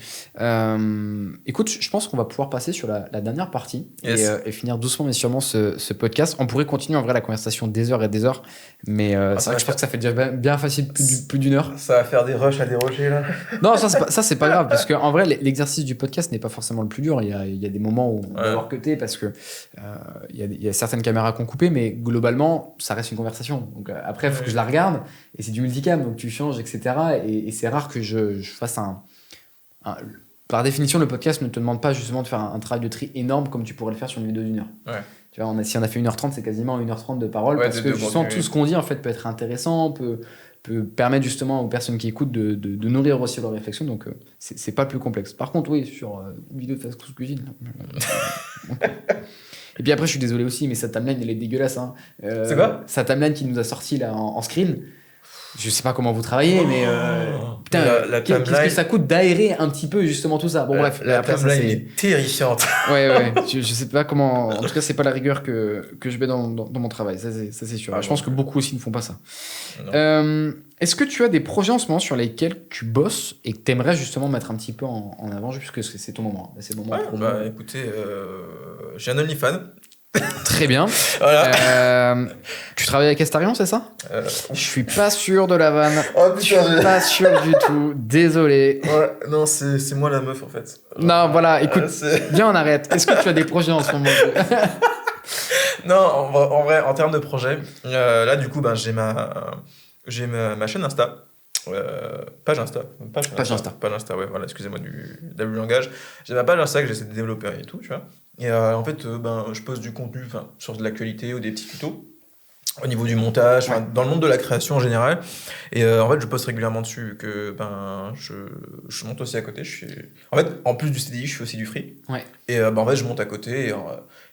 Écoute, je pense qu'on va pouvoir passer sur la dernière partie et finir doucement mais sûrement ce podcast. On pourrait continuer en vrai la conversation des heures et des heures, mais je pense que ça fait déjà bien facile plus d'une heure. Ça va faire des rushs à déroger là. Non, ça c'est pas grave, parce qu'en vrai, l'exercice du podcast n'est pas forcément le plus dur. Il y a des moments où on va avoir cuté parce que il y a certaines caméras qu'on coupait, mais globalement, ça reste une conversation. Donc après, il faut que je la regarde, et c'est du multicam, donc tu changes, etc. Et c'est rare que je fasse Par définition, le podcast ne te demande pas justement de faire un travail de tri énorme comme tu pourrais le faire sur une vidéo d'1 heure. Ouais. Tu vois, si on a fait 1h30, c'est quasiment 1h30 de parole, parce que justement, tout ce qu'on dit en fait peut être intéressant, peut permettre justement aux personnes qui écoutent de nourrir aussi leur réflexion, donc c'est pas le plus complexe. Par contre, oui, sur une vidéo de fast-food cuisine. Et puis après, je suis désolé aussi, mais sa timeline, elle est dégueulasse. Hein. C'est quoi ? Sa timeline qui nous a sorti là en screen. Je sais pas comment vous travaillez, mais putain, qu'est-ce que ça coûte d'aérer un petit peu justement tout ça. Bon bref, la après timeline est terrifiante. Ouais, je sais pas comment. En tout cas, c'est pas la rigueur que je mets dans mon travail, ça c'est sûr. Je pense que beaucoup aussi ne font pas ça. Est-ce que tu as des projets en ce moment sur lesquels tu bosses et que tu aimerais justement mettre un petit peu en avant, puisque c'est ton moment. C'est le moment. Ouais, écoutez, j'ai un OnlyFans. Très bien. Voilà. Tu travailles avec Astarion, c'est ça ? Je suis pas sûr de la vanne. Oh, je suis pas sûr du tout. Désolé. Ouais, non, c'est moi la meuf en fait. Non, voilà, écoute, viens, on arrête. Est-ce que tu as des projets en ce moment ? Non, en vrai, en termes de projet, là du coup, j'ai ma chaîne Insta. Page Insta, ouais, voilà, excusez-moi d'abus de langage. J'ai ma page Insta que j'essaie de développer et tout, tu vois. Et en fait, je poste du contenu sur de l'actualité ou des petits tutos au niveau du montage, dans le monde de la création en général. Et en fait, je poste régulièrement dessus que je monte aussi à côté. En fait, en plus du CDI, je fais aussi du free. Ouais. Et en fait, je monte à côté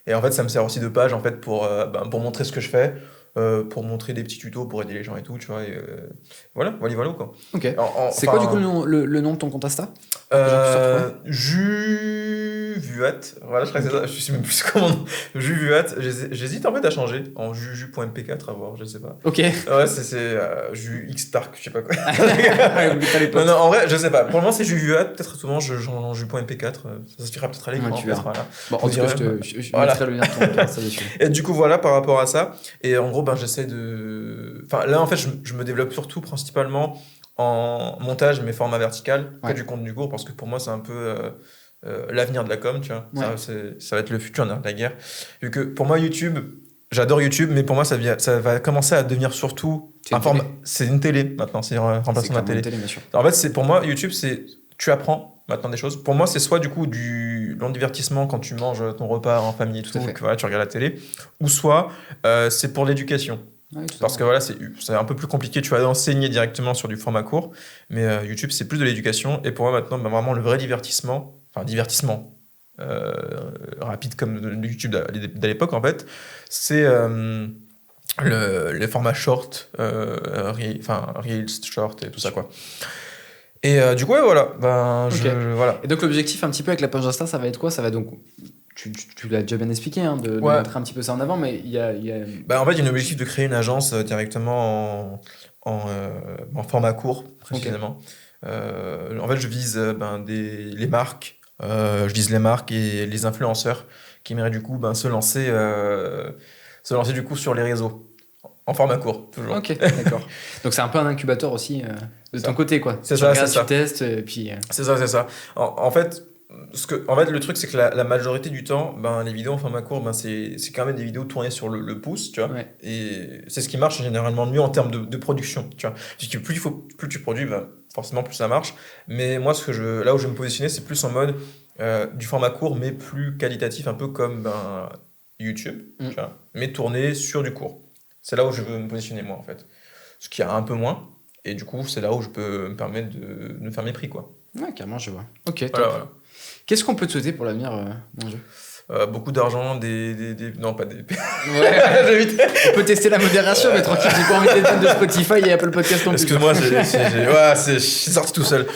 et en fait, ça me sert aussi de page en fait pour montrer ce que je fais. Pour montrer des petits tutos pour aider les gens et tout, tu vois, et voilà quoi. Ok. C'est quoi du coup le nom de ton compte Insta ? Juvuat, voilà, je crois que c'est ça, je sais même plus comment. Juvuat, j'hésite en fait à changer en juju.mp4 à voir, je sais pas. Ok. Ouais, c'est juxtark, je sais pas quoi. non, en vrai, je sais pas. Pour le moment, c'est juvuat, peut-être souvent je change en ju.mp4, ça suffira peut-être à l'écran. Tu verras. Voilà. Bon, en tout cas, je mettrai le lien de ton Insta dessus. Et du coup, voilà, par rapport à ça, et en gros, j'essaie de. Enfin, là, en fait, je me développe surtout principalement en montage, mais format vertical, pas du contenu court, parce que pour moi, c'est un peu l'avenir de la com, tu vois. Ouais. Ça va être le futur de la guerre. Vu que pour moi, YouTube, j'adore YouTube, mais pour moi, ça va commencer à devenir surtout un format. C'est une télé maintenant, c'est remplaçant la télé. En fait, pour moi, YouTube, tu apprends maintenant des choses. Pour moi, c'est soit du coup du long divertissement quand tu manges ton repas en famille et tout, que voilà, tu regardes la télé, ou soit c'est pour l'éducation. Ouais, parce que voilà, c'est un peu plus compliqué, tu vas enseigner directement sur du format court, mais YouTube, c'est plus de l'éducation. Et pour moi, maintenant, vraiment, le vrai divertissement rapide comme le YouTube d'à l'époque, en fait, c'est les formats short, Reels, short et tout ça, quoi. Et du coup, ouais, voilà. Voilà. Et donc, l'objectif, un petit peu avec la page Insta, ça va être quoi ? Ça va donc. Tu l'as déjà bien expliqué, hein, de mettre un petit peu ça en avant, mais il y a... en fait, il y a un objectif de créer une agence directement en format court, précisément. En fait, je vise les marques, les marques et les influenceurs qui aimeraient du coup se lancer du coup sur les réseaux. En format court, toujours. Ok, d'accord. Donc c'est un peu un incubateur aussi de ton côté, quoi. C'est ça, tu testes, et puis... C'est ça. En fait, le truc, c'est que la majorité du temps, les vidéos en format court, c'est quand même des vidéos tournées sur le pouce, tu vois. Ouais. Et c'est ce qui marche généralement mieux en termes de production, tu vois. Parce que plus tu produis, forcément plus ça marche. Mais moi, là où je vais me positionner, c'est plus en mode du format court, mais plus qualitatif, un peu comme YouTube, tu vois, mais tourné sur du court. C'est là où je veux me positionner, moi, en fait. Ce qui a un peu moins. Et du coup, c'est là où je peux me permettre de faire mes prix, quoi. Ouais, carrément, je vois. Ok, top. Voilà. Qu'est-ce qu'on peut te souhaiter pour l'avenir, mon Dieu ? Beaucoup d'argent, non, pas des... Ouais. On peut tester la modération, mais tranquille, j'ai pas envie d'être de Spotify et Apple Podcast non plus. Excuse-moi, je suis sorti tout seul.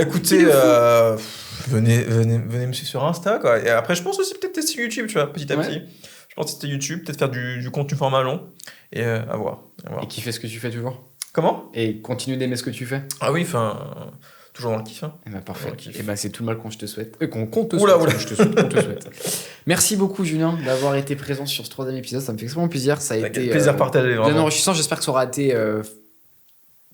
Écoutez, venez me suivre sur Insta, quoi. Et après, je pense aussi peut-être tester YouTube, tu vois, petit à petit. Je pense tester YouTube, peut-être faire du contenu format long. Et à voir. Et kiffer ce que tu fais toujours. Comment ? Et continue d'aimer ce que tu fais. Ah oui, toujours dans le kiff. Hein. Et bah parfait. Et bah c'est tout le mal qu'on te souhaite. Qu'on te souhaite. Oula. Je te souhaite, qu'on te souhaite. Merci beaucoup Julien d'avoir été présent sur ce 3e épisode. Ça me fait extrêmement plaisir. Ça a été plaisir partagé. Bien enrichissant. J'espère que ça aura été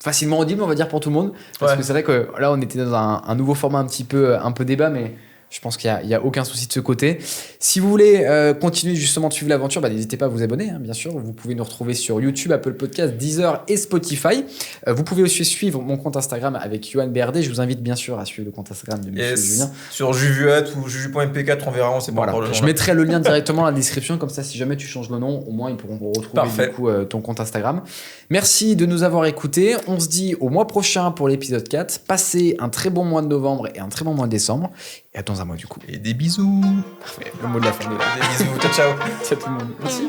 facilement audible, on va dire, pour tout le monde. Parce que c'est vrai que là, on était dans un nouveau format un peu débat, mais je pense qu'il n'y a aucun souci de ce côté. Si vous voulez continuer justement de suivre l'aventure, n'hésitez pas à vous abonner, bien sûr. Vous pouvez nous retrouver sur YouTube, Apple Podcasts, Deezer et Spotify. Vous pouvez aussi suivre mon compte Instagram avec YohanBRD. Je vous invite bien sûr à suivre le compte Instagram de Monsieur Julien. Sur Juvuat ou Juju.mp4, on verra, on sait pas encore le nom. Je mettrai le lien directement dans la description, comme ça, si jamais tu changes le nom, au moins ils pourront retrouver du coup, ton compte Instagram. Merci de nous avoir écoutés. On se dit au mois prochain pour l'épisode 4. Passez un très bon mois de novembre et un très bon mois de décembre. Et à dans un mois du coup. Et des bisous. Parfait, le mot de la fin. Des bisous, ciao. Ciao tout le monde. Merci.